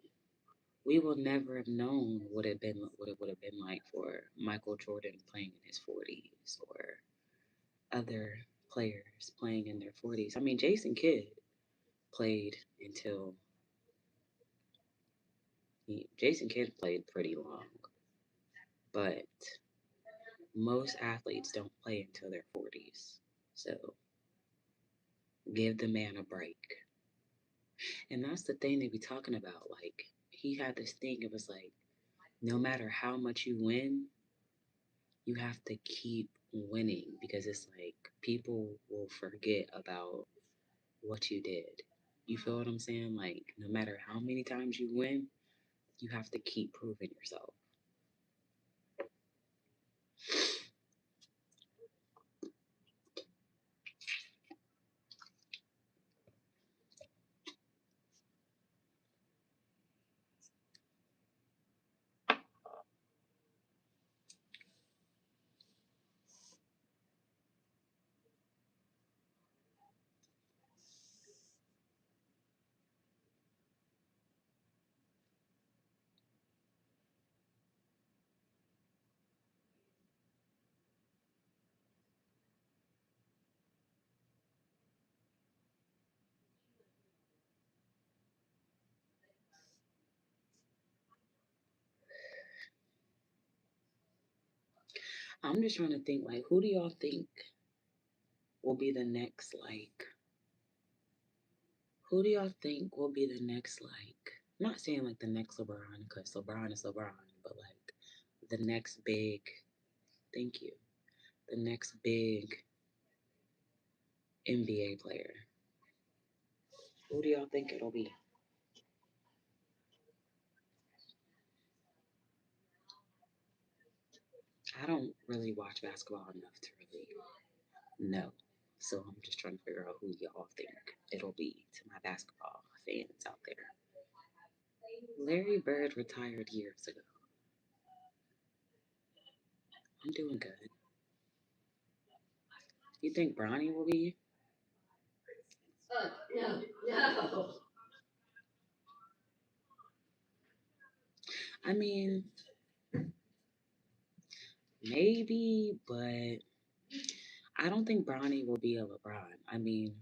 we will never have known what it would have been like for Michael Jordan playing in his 40s or other players playing in their 40s. I mean, Jason Kidd played until Jason Kidd played pretty long, but most athletes don't play until their 40s. So give the man a break. And that's the thing they be talking about. Like, he had this thing, it was like, no matter how much you win, you have to keep winning because it's like people will forget about what you did. You feel what I'm saying? Like, no matter how many times you win, you have to keep proving yourself. I'm just trying to think, like, who do y'all think will be the next, like, who do y'all think will be the next, like, I'm not saying like the next LeBron, because LeBron is LeBron, but like the next big, thank you, the next big NBA player? Who do y'all think it'll be? I don't really watch basketball enough to really know. So I'm just trying to figure out who y'all think it'll be to my basketball fans out there. Larry Bird retired years ago. I'm doing good. You think Bronny will be? No, no. I mean, maybe, but I don't think Bronny will be a LeBron. I mean,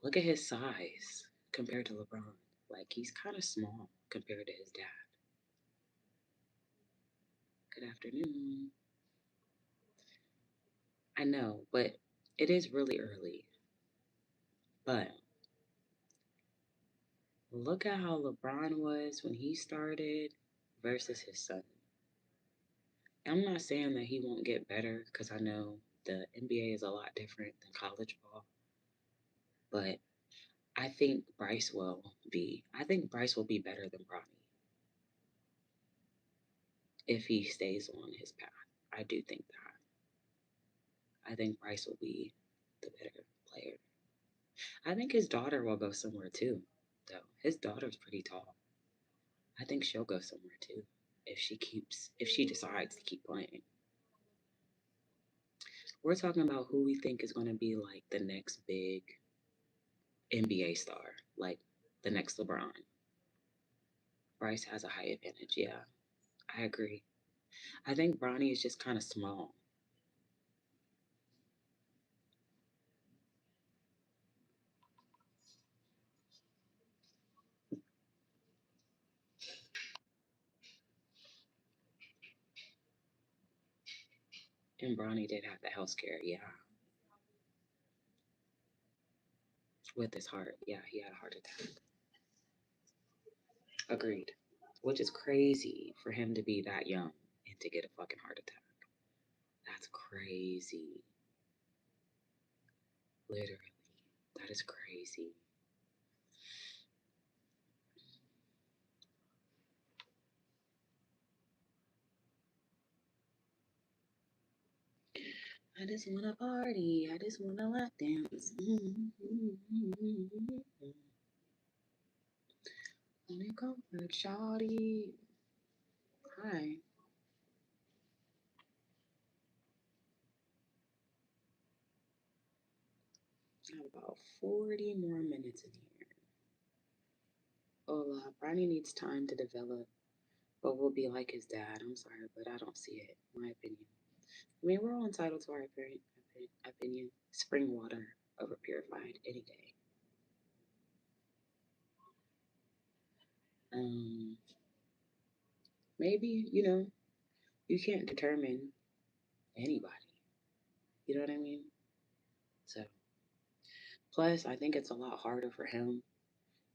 look at his size compared to LeBron. Like, he's kind of small compared to his dad. Good afternoon. I know, but it is really early. But look at how LeBron was when he started versus his son. I'm not saying that he won't get better because I know the NBA is a lot different than college ball, but I think Bryce will be better than Bronny if he stays on his path. I do think that. I think Bryce will be the better player. I think his daughter will go somewhere too, though. His daughter's pretty tall. I think she'll go somewhere too if she decides to keep playing. We're talking about who we think is going to be like the next big NBA star, like the next LeBron. Bryce has a high advantage. Yeah, I agree. I think Bronny is just kind of small. And Bronny did have the health scare, yeah, with his heart. Yeah, he had a heart attack. Agreed. Which is crazy for him to be that young and to get a fucking heart attack. That's crazy. Literally. That is crazy. I just wanna party. I just wanna lap dance. Only comfort, shawty. Hi. I have about 40 more minutes in here. Hola, Bronny needs time to develop, but will be like his dad. I'm sorry, but I don't see it, in my opinion. I mean, we're all entitled to our opinion. Spring water over purified any day. Um, maybe, you can't determine anybody. You know what I mean? So, plus, I think it's a lot harder for him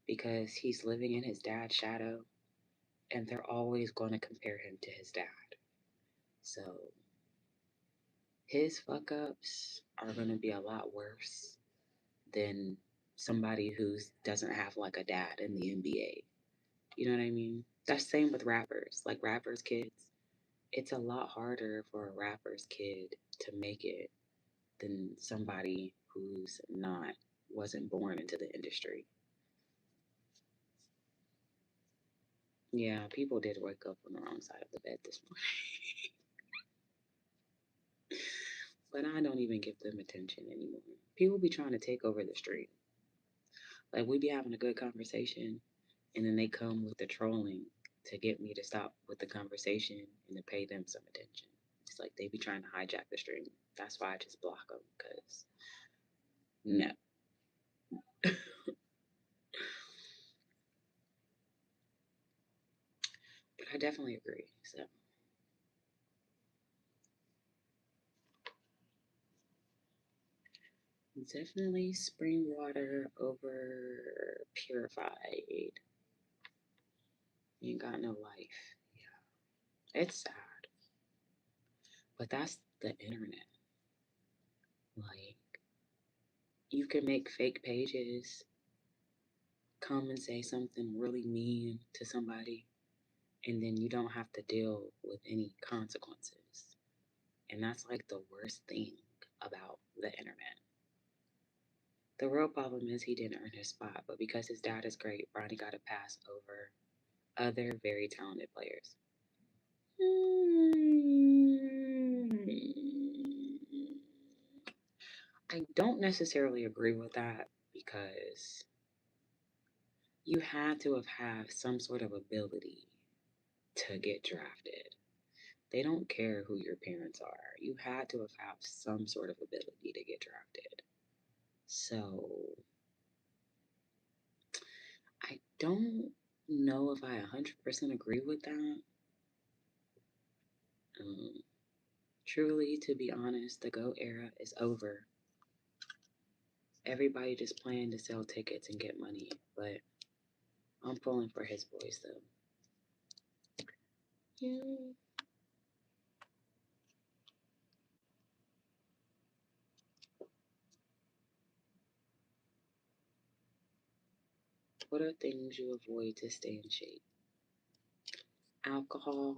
because he's living in his dad's shadow and they're always going to compare him to his dad. So, his fuck ups are going to be a lot worse than somebody who doesn't have like a dad in the NBA. You know what I mean? That's same with rappers. Like rappers' kids, it's a lot harder for a rapper's kid to make it than somebody who's not wasn't born into the industry. Yeah, people did wake up on the wrong side of the bed this morning, but I don't even give them attention anymore. People be trying to take over the street. Like we be having a good conversation, and then they come with the trolling to get me to stop with the conversation and to pay them some attention. It's like they be trying to hijack the stream. That's why I just block them because no. But I definitely agree. So Definitely spring water over purified. You ain't got no life. Yeah. It's sad. But that's the internet. Like, you can make fake pages, come and say something really mean to somebody, and then you don't have to deal with any consequences. And that's like the worst thing about the internet. The real problem is he didn't earn his spot, but because his dad is great, Bronny got a pass over other very talented players. I don't necessarily agree with that because you had to have some sort of ability to get drafted. They don't care who your parents are. You had to have some sort of ability to get drafted. So I don't know if I 100% agree with that. Um, Truly, to be honest, the GOAT era is over. Everybody just playing to sell tickets and get money, but I'm pulling for his boys though. Yeah. What are things you avoid to stay in shape? Alcohol.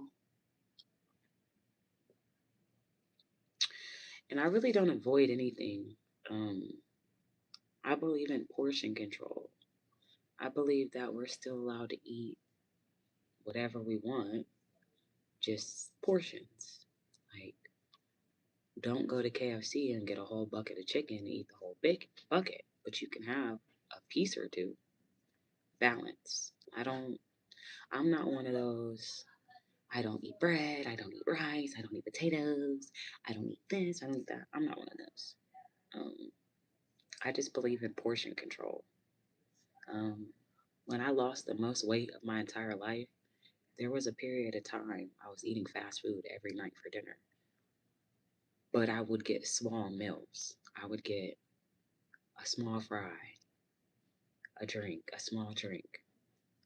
And I really don't avoid anything. Um, I believe in portion control. I believe that we're still allowed to eat whatever we want, just portions. Like, don't go to KFC and get a whole bucket of chicken and eat the whole big bucket, but you can have a piece or two. Balance. I'm not one of those. I don't eat bread. I don't eat rice. I don't eat potatoes. I don't eat this. I don't eat that. I'm not one of those. Um, I just believe in portion control. Um, when I lost the most weight of my entire life, there was a period of time I was eating fast food every night for dinner. But I would get small meals. I would get a small fry, a drink, a small drink,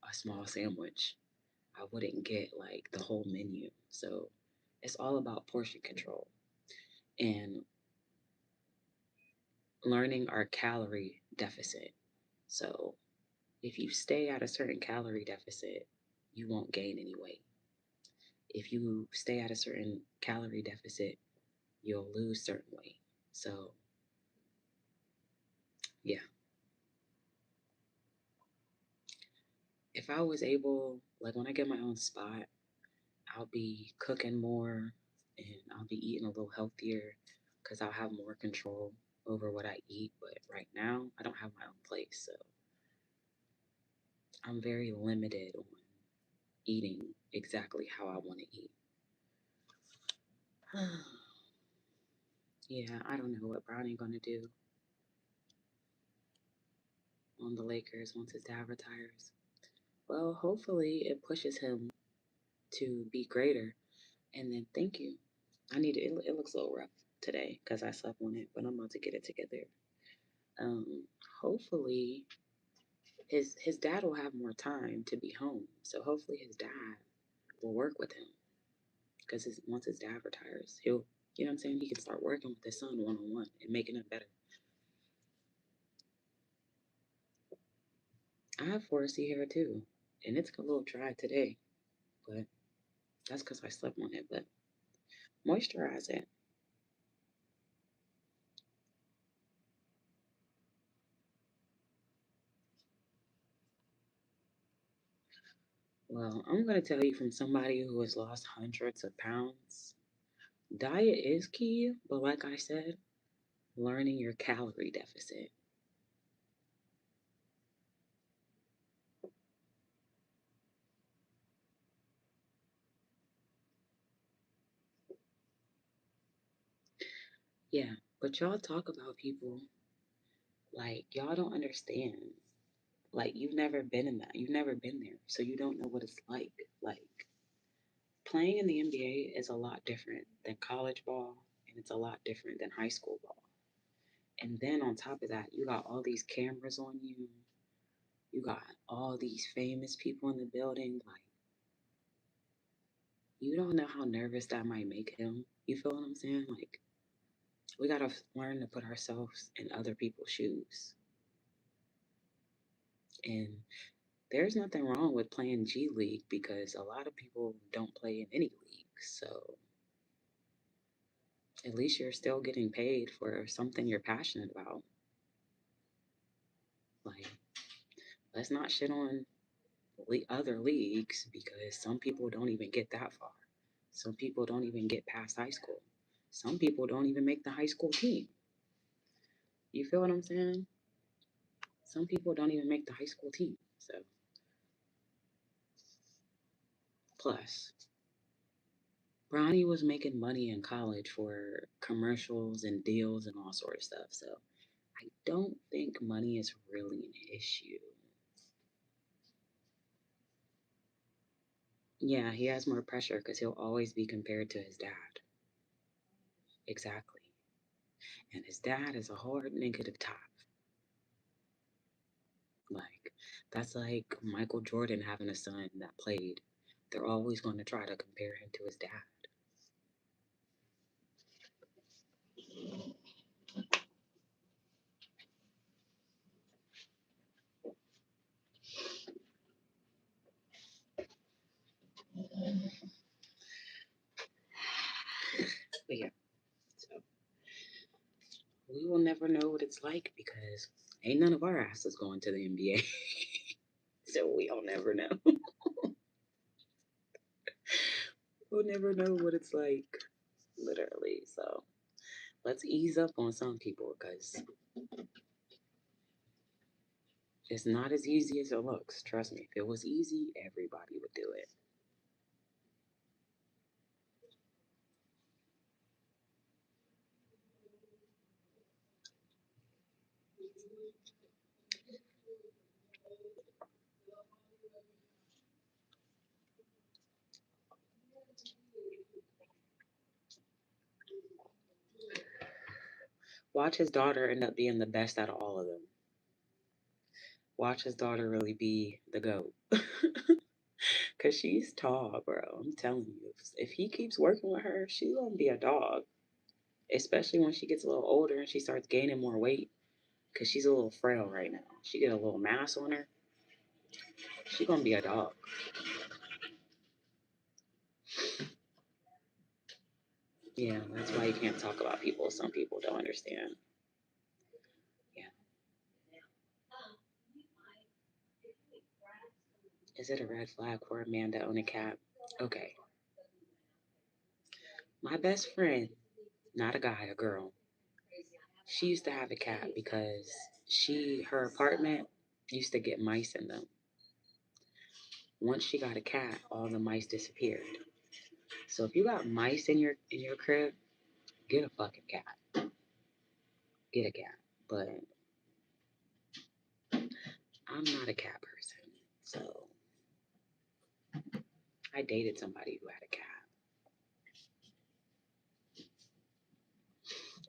a small sandwich. I wouldn't get like the whole menu. So it's all about portion control and learning our calorie deficit. So if you stay at a certain calorie deficit, you won't gain any weight. If you stay at a certain calorie deficit, you'll lose certain weight. So, yeah. If I was able, like when I get my own spot, I'll be cooking more and I'll be eating a little healthier because I'll have more control over what I eat. But right now, I don't have my own place. So I'm very limited on eating exactly how I want to eat. Yeah, I don't know what Brownie gonna do on the Lakers once his dad retires. Well, hopefully it pushes him to be greater. And then thank you. I need it. It looks a little rough today because I slept on it, but I'm about to get it together. Um, Hopefully his dad will have more time to be home. So hopefully his dad will work with him because once his dad retires, he'll, you know what I'm saying, he can start working with his son one on one and making it better. I have 4C hair too, and it's a little dry today, but that's because I slept on it. But moisturize it. Well, I'm going to tell you from somebody who has lost hundreds of pounds. Diet is key, but like I said, learning your calorie deficit. Yeah, but y'all talk about people like y'all don't understand. Like you've never been in that. You've never been there. So you don't know what it's like. Like playing in the NBA is a lot different than college ball and it's a lot different than high school ball. And then on top of that, you got all these cameras on you. You got all these famous people in the building. Like, you don't know how nervous that might make him. You feel what I'm saying? Like, we gotta learn to put ourselves in other people's shoes. And there's nothing wrong with playing G League because a lot of people don't play in any league. So at least you're still getting paid for something you're passionate about. Like, let's not shit on other leagues because some people don't even get that far. Some people don't even get past high school. Some people don't even make the high school team. You feel what I'm saying? Some people don't even make the high school team. So, plus, Bronny was making money in college for commercials and deals and all sort of stuff. So, I don't think money is really an issue. Yeah, he has more pressure because he'll always be compared to his dad. Exactly. And his dad is a hard negative top. Like, that's like Michael Jordan having a son that played. They're always going to try to compare him to his dad. But yeah, so we will never know what it's like because ain't none of our asses going to the NBA. So we'll never know. We'll never know what it's like, literally. So let's ease up on some people because it's not as easy as it looks. Trust me, if it was easy, everybody would do it. Watch his daughter end up being the best out of all of them. Watch his daughter really be the GOAT. Because she's tall, bro. I'm telling you. If he keeps working with her, she's going to be a dog. Especially when she gets a little older and she starts gaining more weight. Because she's a little frail right now. She get a little mass on her. She's going to be a dog. Yeah, that's why you can't talk about people some people don't understand. Yeah. Is it a red flag for a man to own a cat? Okay. My best friend, not a guy, a girl, she used to have a cat because her apartment used to get mice in them. Once she got a cat, all the mice disappeared. So if you got mice in your crib, get a fucking cat. Get a cat. But I'm not a cat person. So I dated somebody who had a cat.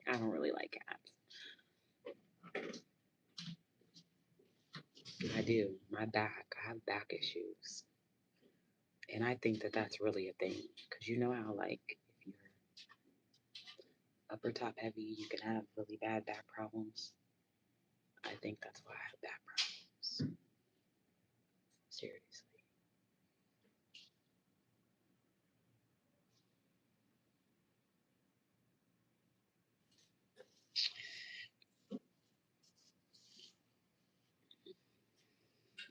I don't really like cats. I do. My back. I have back issues. And I think that that's really a thing. Because you know how, like, if you're upper top heavy, you can have really bad back problems. I think that's why I have back problems. Seriously.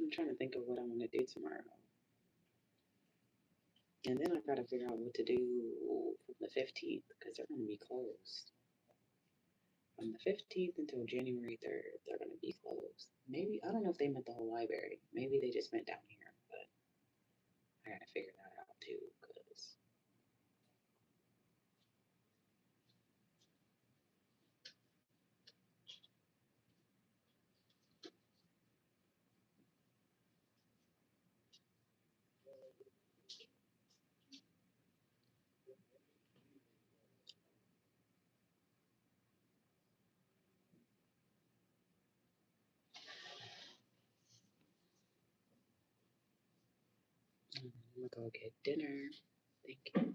I'm trying to think of what I want to do tomorrow. And then I've got to figure out what to do from the 15th because they're going to be closed. From the 15th until January 3rd, they're going to be closed. Maybe, I don't know if they meant the whole library. Maybe they just meant down here, but I got to figure that out too because I'm gonna go get dinner. Thank you.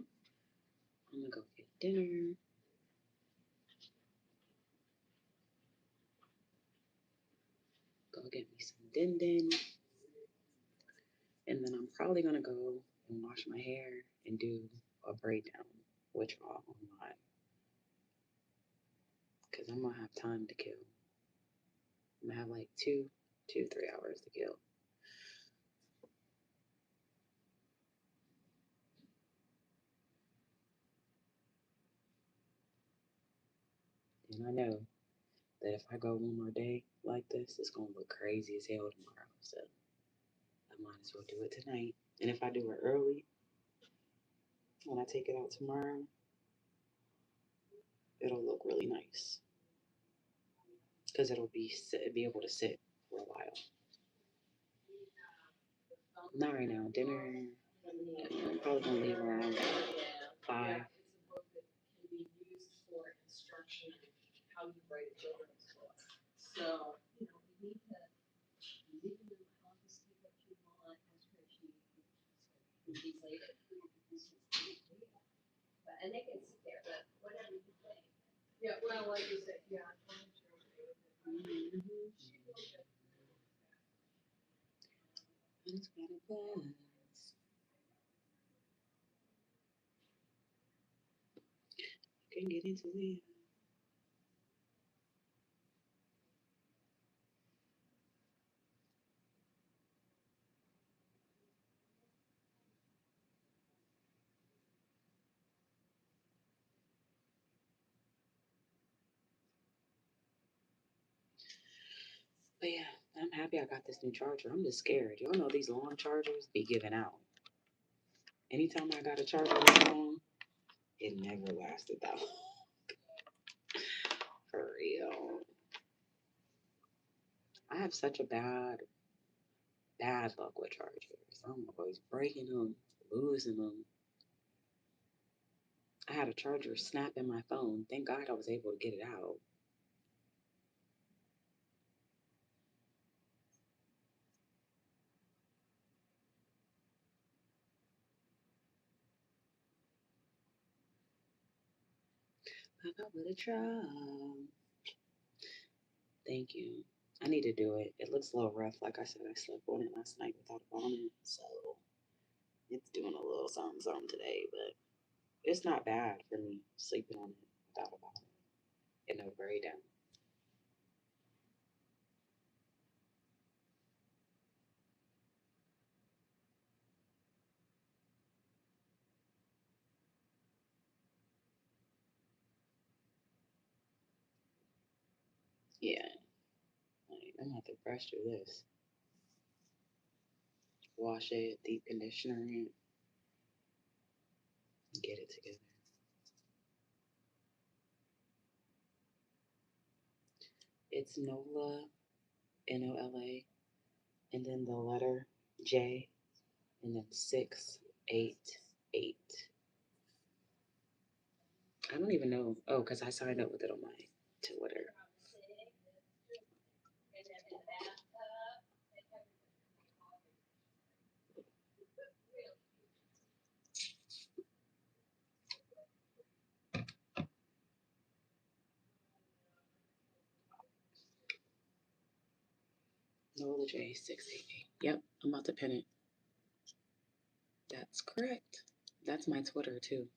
I'm gonna go get dinner. Go get me some din din. And then I'm probably gonna go and wash my hair and do a braid down, which I'll online. Because I'm gonna have time to kill. I'm gonna have like 3 hours to kill. And I know that if I go one more day like this, it's gonna look crazy as hell tomorrow. So I might as well do it tonight. And if I do it early, when I take it out tomorrow, it'll look really nice because it'll be able to sit for a while. Not right now. Dinner. I'm probably gonna leave around 5. It's got a buzz. Can get into it. But yeah, I'm happy I got this new charger. I'm just scared. Y'all know these long chargers be giving out. Anytime I got a charger this long, it never lasted that long. For real. I have such a bad luck with chargers. I'm always breaking them, losing them. I had a charger snap in my phone. Thank God I was able to get it out. Pop up with a truck. Thank you. I need to do it. It looks a little rough. Like I said, I slept on it last night without a bonnet. So it's doing a little something, something today. But it's not bad for me sleeping on it without a bonnet and no braid down. Yeah. Like, I'm going to have to brush through this. Wash it, deep conditioner it, get it together. It's Nola, Nola, and then the letter J, and then 688. I don't even know. Oh, because I signed up with it on my Twitter. Nola J 688. Yep, I'm about to pin it. That's correct. That's my Twitter too.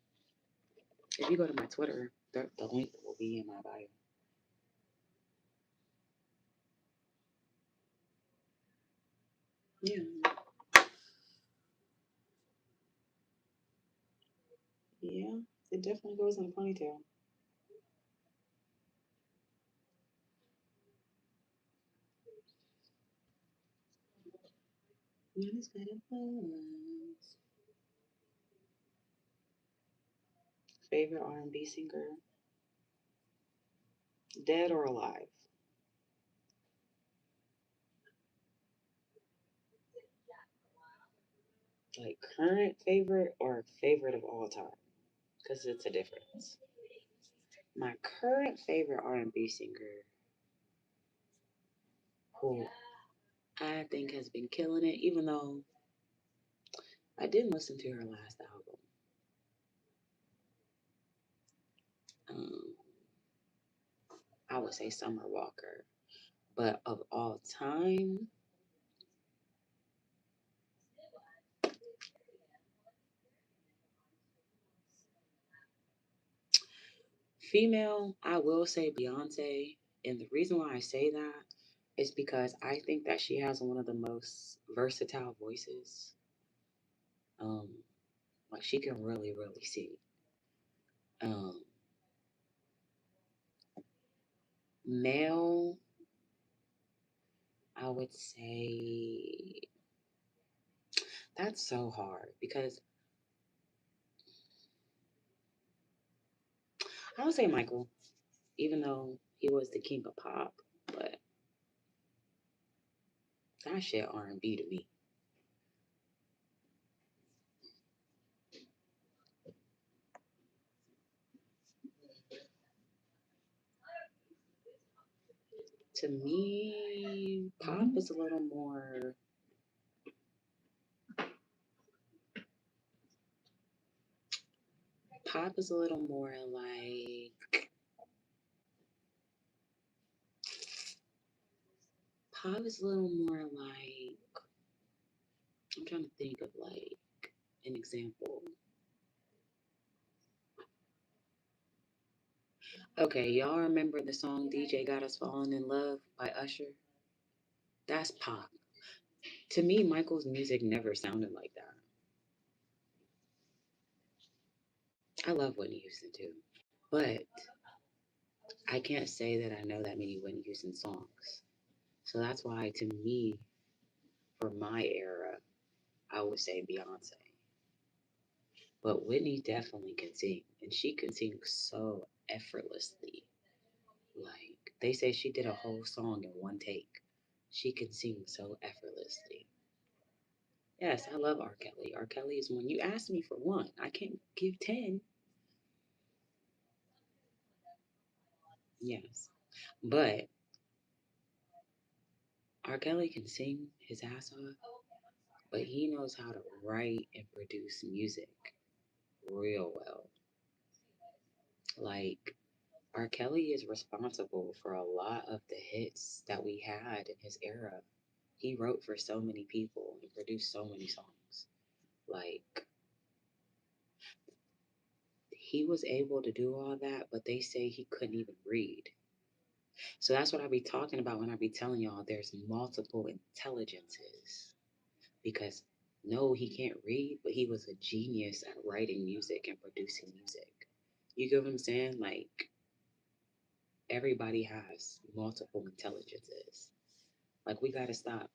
If you go to my Twitter, the link will be in my bio. Yeah. Yeah. It definitely goes in a ponytail. It's got a buzz. Favorite R&B singer, dead or alive? Like current favorite or favorite of all time? Because it's a difference. My current favorite R&B singer, who I think has been killing it, even though I didn't listen to her last album. Um, I would say Summer Walker. But of all time, female, I will say Beyonce. And the reason why I say that is because I think that she has one of the most versatile voices. Um, like she can really, really sing. Um, Male, I would say that's so hard because I would say Michael, even though he was the king of pop, but that shit R&B to me. To me, pop is a little more like pop is a little more like I'm trying to think of like an example. Okay, y'all remember the song DJ Got Us Falling in Love by Usher? That's pop. To me, Michael's music never sounded like that. I love Whitney Houston too. But I can't say that I know that many Whitney Houston songs. So that's why, to me, for my era, I would say Beyonce. But Whitney definitely can sing, and she can sing so effortlessly. Like, they say she did a whole song in one take. She can sing so effortlessly. Yes, I love R. Kelly. R. Kelly is one. You asked me for one. I can't give 10. Yes. But R. Kelly can sing his ass off, but he knows how to write and produce music real well. Like, R. Kelly is responsible for a lot of the hits that we had in his era. He wrote for so many people and produced so many songs. Like, he was able to do all that, but they say he couldn't even read. So that's what I be talking about when I be telling y'all there's multiple intelligences. Because no, he can't read, but he was a genius at writing music and producing music. You get what I'm saying? Like, everybody has multiple intelligences. Like, we gotta stop.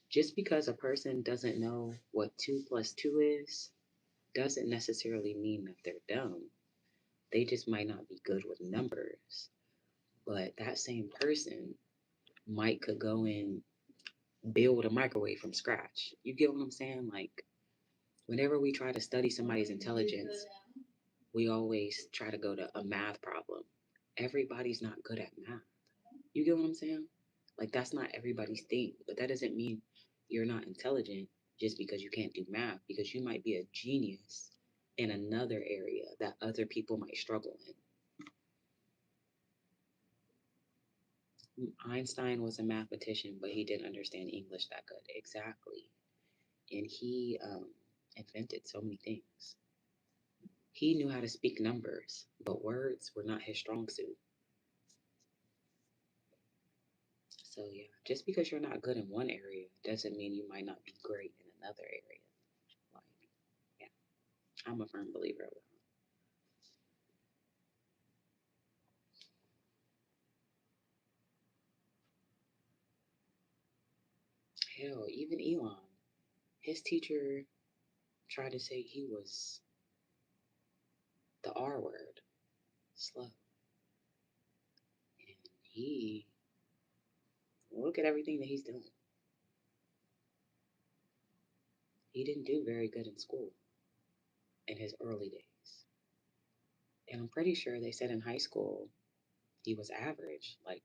Just because a person doesn't know what 2 plus 2 is, doesn't necessarily mean that they're dumb. They just might not be good with numbers. But that same person might could go and build a microwave from scratch. You get what I'm saying? Like, whenever we try to study somebody's intelligence, we always try to go to a math problem. Everybody's not good at math. You get what I'm saying? Like, that's not everybody's thing, but that doesn't mean you're not intelligent just because you can't do math, because you might be a genius in another area that other people might struggle in. Einstein was a mathematician, but he didn't understand English that good. Exactly. And he invented so many things. He knew how to speak numbers, but words were not his strong suit. So yeah, just because you're not good in one area doesn't mean you might not be great in another area. Like, yeah, I'm a firm believer of that. Hell, even Elon, his teacher tried to say he was the R word, slow. And he, look at everything that he's done. He didn't do very good in school in his early days. And I'm pretty sure they said in high school he was average. Like,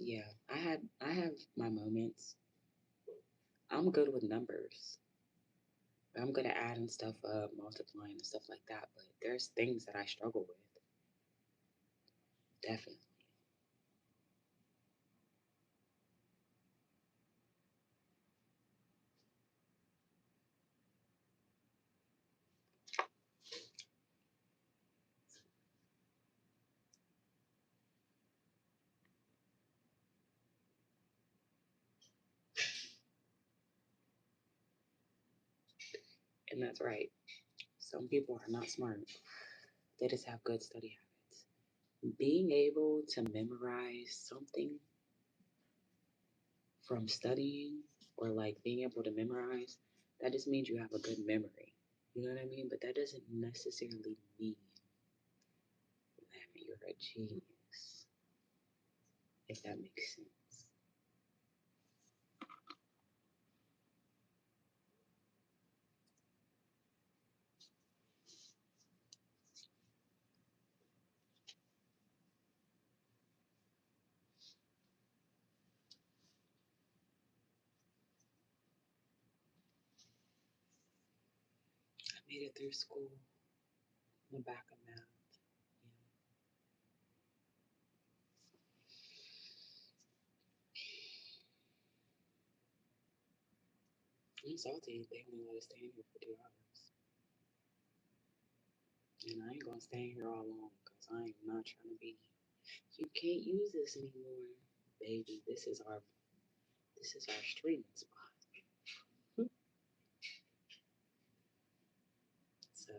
Yeah, I have my moments. I'm good with numbers. I'm good at adding stuff up, multiplying and stuff like that. But there's things that I struggle with, definitely. And that's right. Some people are not smart. They just have good study habits. Being able to memorize something from studying or like being able to memorize, that just means you have a good memory. You know what I mean? But that doesn't necessarily mean that you're a genius, if that makes sense. I made it through school on the back of math. Yeah. I'm salty. They only let us stay in here for 2 hours. And I ain't gonna stay here all long because I am not trying to be. You can't use this anymore, baby. This is our streaming spot. So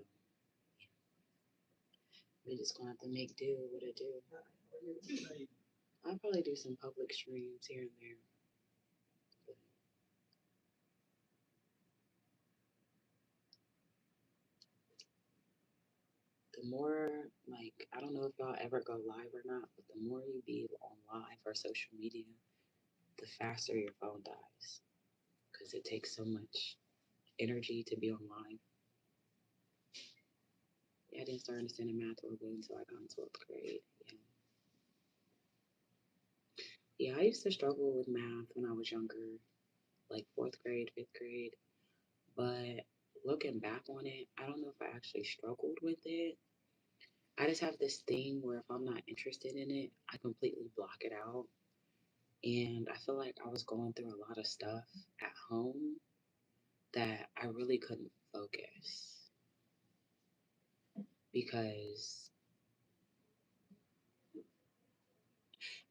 we just gonna have to make do with what I do. I'll probably do some public streams here and there. But the more, like, I don't know if y'all ever go live or not, but the more you be on live or social media, the faster your phone dies because it takes so much energy to be on live. Yeah, I didn't start understanding math real good until I got in 12th grade. Yeah. Yeah, I used to struggle with math when I was younger, like fourth grade, fifth grade. But looking back on it, I don't know if I actually struggled with it. I just have this thing where if I'm not interested in it, I completely block it out. And I feel like I was going through a lot of stuff at home that I really couldn't focus because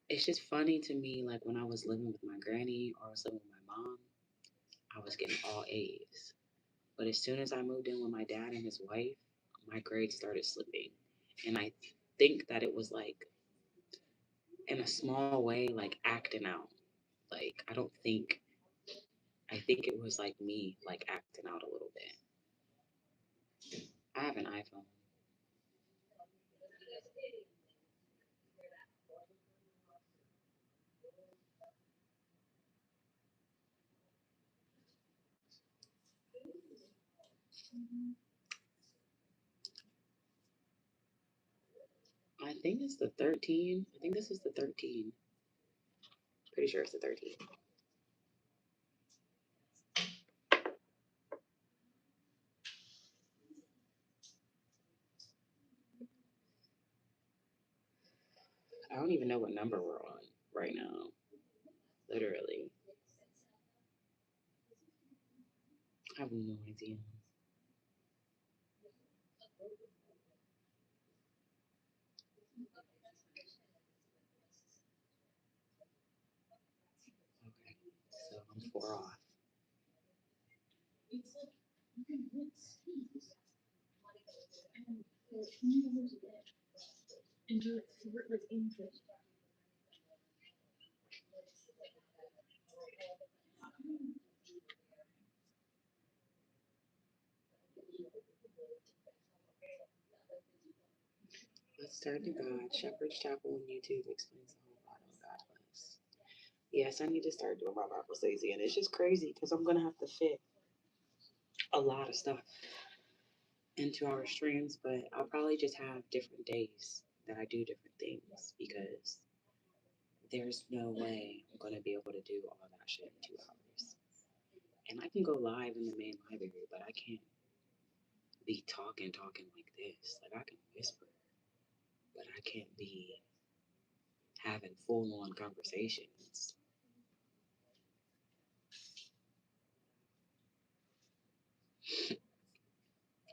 it's just funny to me. Like when I was living with my granny or I was living with my mom, I was getting all A's. But as soon as I moved in with my dad and his wife, my grades started slipping. And I think that it was like in a small way, like acting out. Like I think it was like me like acting out a little bit. I have an iPhone. I think it's the 13. I think this is the 13. Pretty sure it's the 13. I don't even know what number we're on right now. Literally. I have no idea. Okay. So I'm 4 off. Let's turn to God. Shepherd's Chapel on YouTube explains the whole Bible. God bless. Yes, I need to start doing my Bible studies again. It's just crazy because I'm gonna have to fit a lot of stuff into our streams, but I'll probably just have different days that I do different things because there's no way I'm gonna be able to do all that shit in 2 hours. And I can go live in the main library, but I can't be talking like this. Like I can whisper, but I can't be having full on conversations.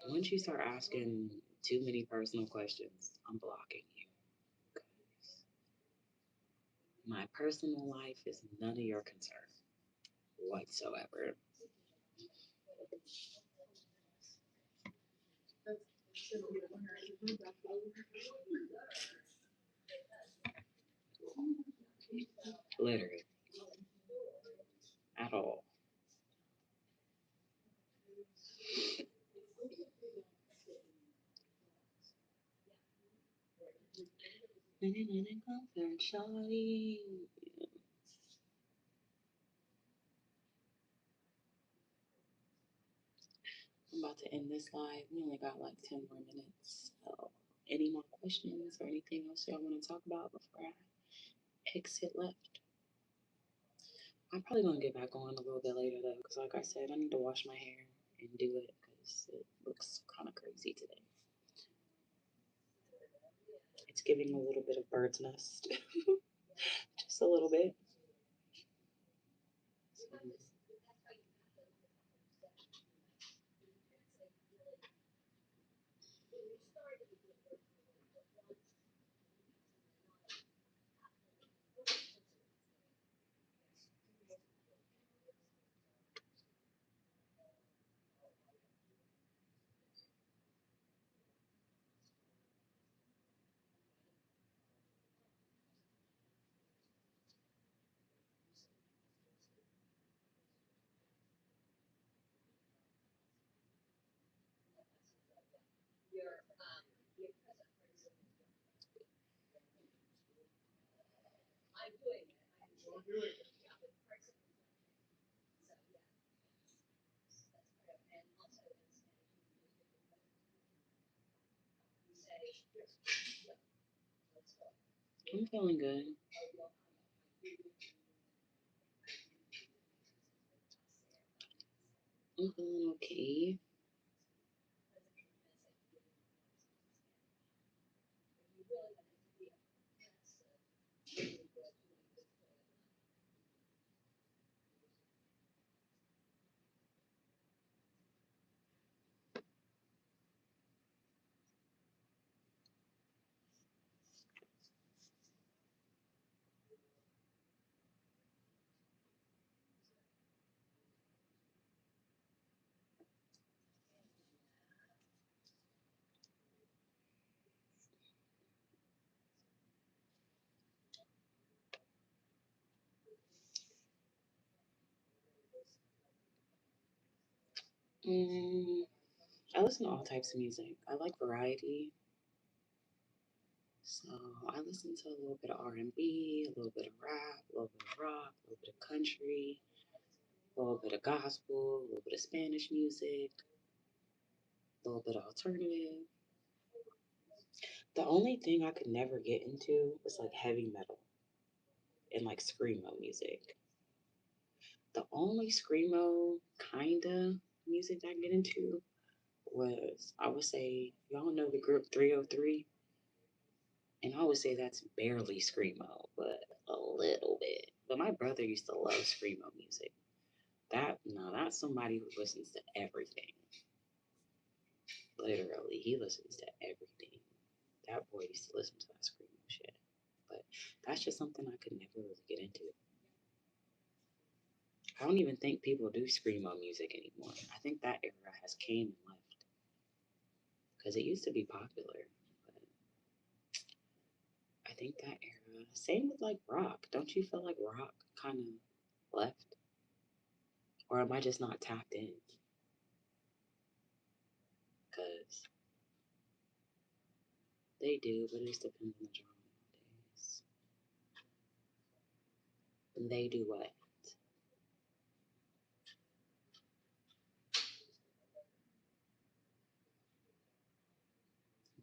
Once you start asking too many personal questions, I'm blocking you. 'Cause my personal life is none of your concern whatsoever. Literally, at all. I'm about to end this live. We only got like 10 more minutes. So, any more questions or anything else y'all want to talk about before I exit left? I'm probably gonna get back on a little bit later though, because like I said, I need to wash my hair and do it because it looks kind of crazy today. It's giving a little bit of bird's nest, just a little bit. So, I'm feeling good. I'm feeling okay. Mm, I listen to all types of music. I like variety, so I listen to a little bit of R&B, a little bit of rap, a little bit of rock, a little bit of country, a little bit of gospel, a little bit of Spanish music, a little bit of alternative. The only thing I could never get into was like heavy metal and like screamo music. The only screamo kinda music I get into was I would say y'all know the group 303, and I would say that's barely screamo, but a little bit. But my brother used to love screamo music. That no, that's somebody who listens to everything. Literally, he listens to everything. That boy used to listen to that screamo shit. But that's just something I could never really get into. I don't even think people do screamo music anymore. I think that era has came and left because it used to be popular. But I think that era. Same with like rock. Don't you feel like rock kind of left, or am I just not tapped in? Because they do, but it just depends on the genre nowadays. And they do what?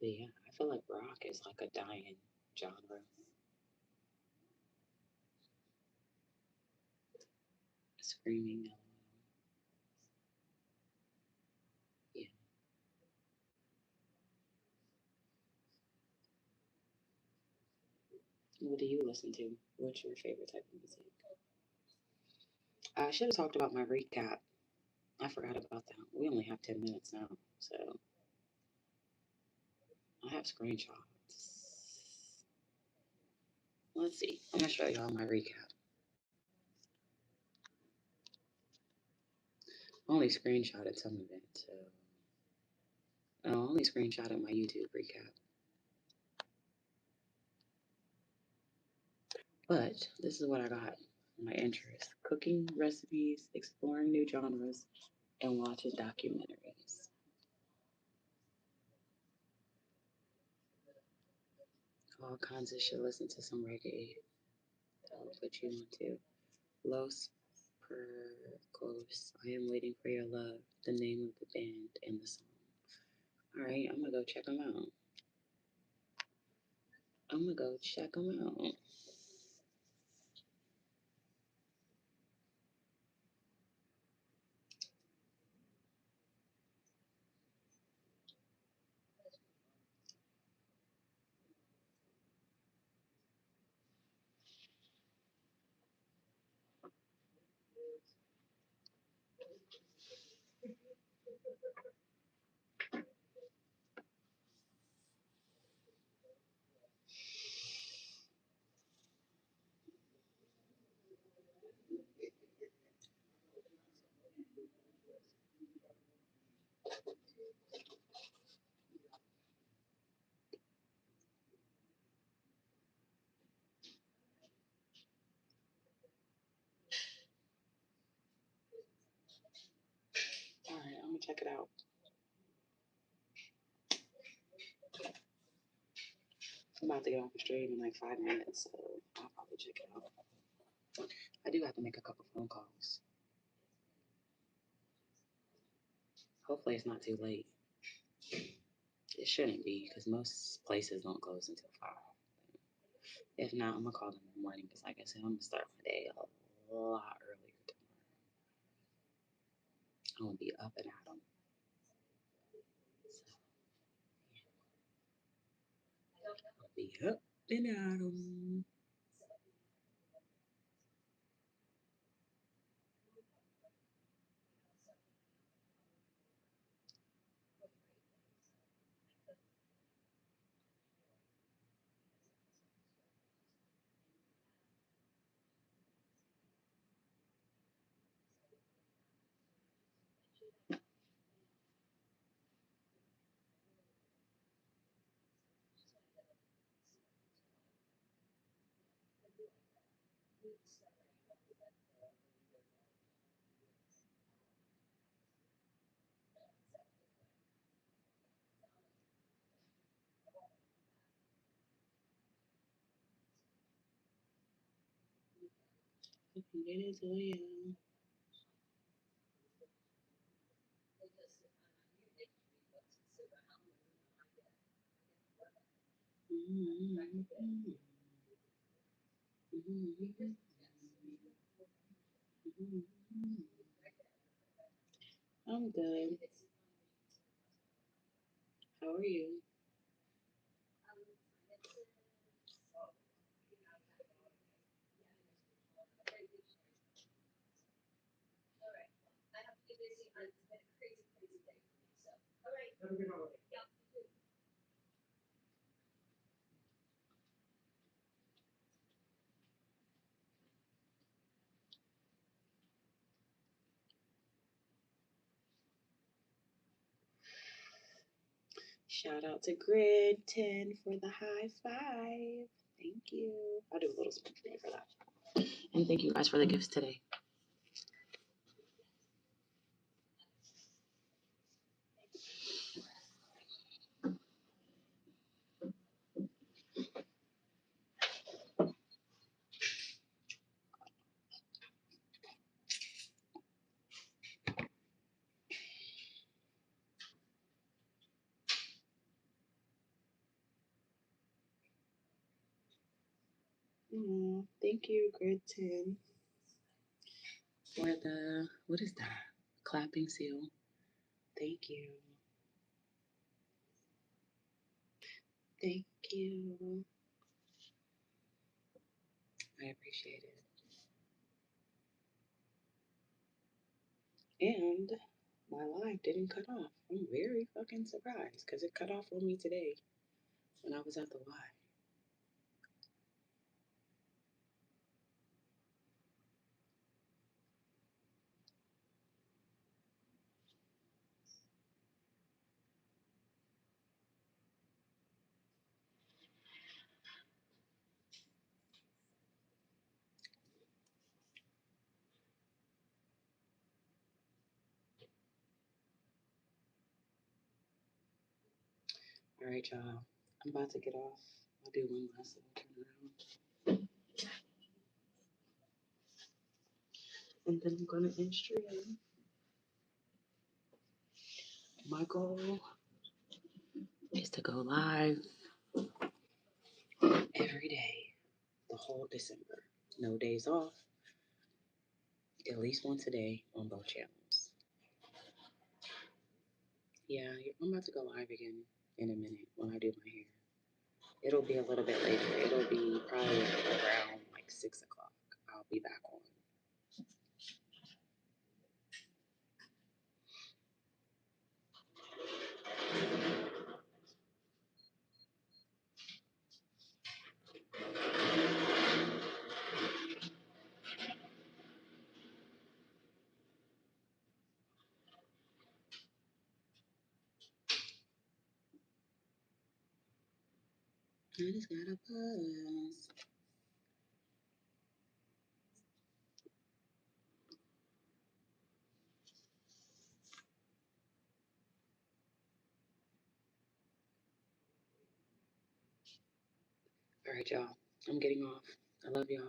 But yeah, I feel like rock is like a dying genre. screaming. Yeah. What do you listen to? What's your favorite type of music? I should have talked about my recap. I forgot about that. We only have 10 minutes now, so I have screenshots. Let's see. I'm gonna show y'all my recap. I only screenshotted some of it, so I only screenshotted my YouTube recap. But this is what I got. My interests: cooking, recipes, exploring new genres, and watching documentaries. All kinds of shit. Listen to some reggae. That'll put you onto Los Percos. I am waiting for your love. The name of the band and the song. All right, I'm gonna go check them out. I'm gonna go check them out. All right, I'm gonna check it out. I'm about to get off the stream in like 5 minutes, so I'll probably check it out. I do have to make a couple phone calls. Hopefully, it's not too late. It shouldn't be because most places don't close until 5. If not, I'm gonna call them in the morning because, like I said, I'm gonna start my day a lot earlier tomorrow. I'm gonna be up and at 'em. So, I'll be up and at 'em. I can get it to you. I'm good. How are you? Shout out to Grid 10 for the high five. Thank you. I'll do a little speech for that. And thank you guys for the gifts today. Thank you, Grid 10. for the, what is that? Clapping seal. Thank you. Thank you. I appreciate it. And my live didn't cut off. I'm very fucking surprised because it cut off on me today when I was at the Y. All right, y'all. I'm about to get off. I'll do one last little turn around. And then I'm going to end stream. My goal is to go live every day, the whole December. No days off, at least once a day on both channels. Yeah, I'm about to go live again in a minute when I do my hair. It'll be a little bit later. It'll be probably around like 6 o'clock. I'll be back on. I just gotta buzz. All right, y'all. I'm getting off. I love y'all.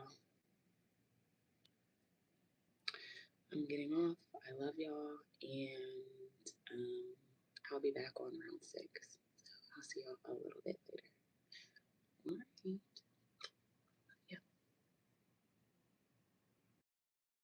I'm getting off. I love y'all. And I'll be back on round 6. So I'll see y'all a little bit later.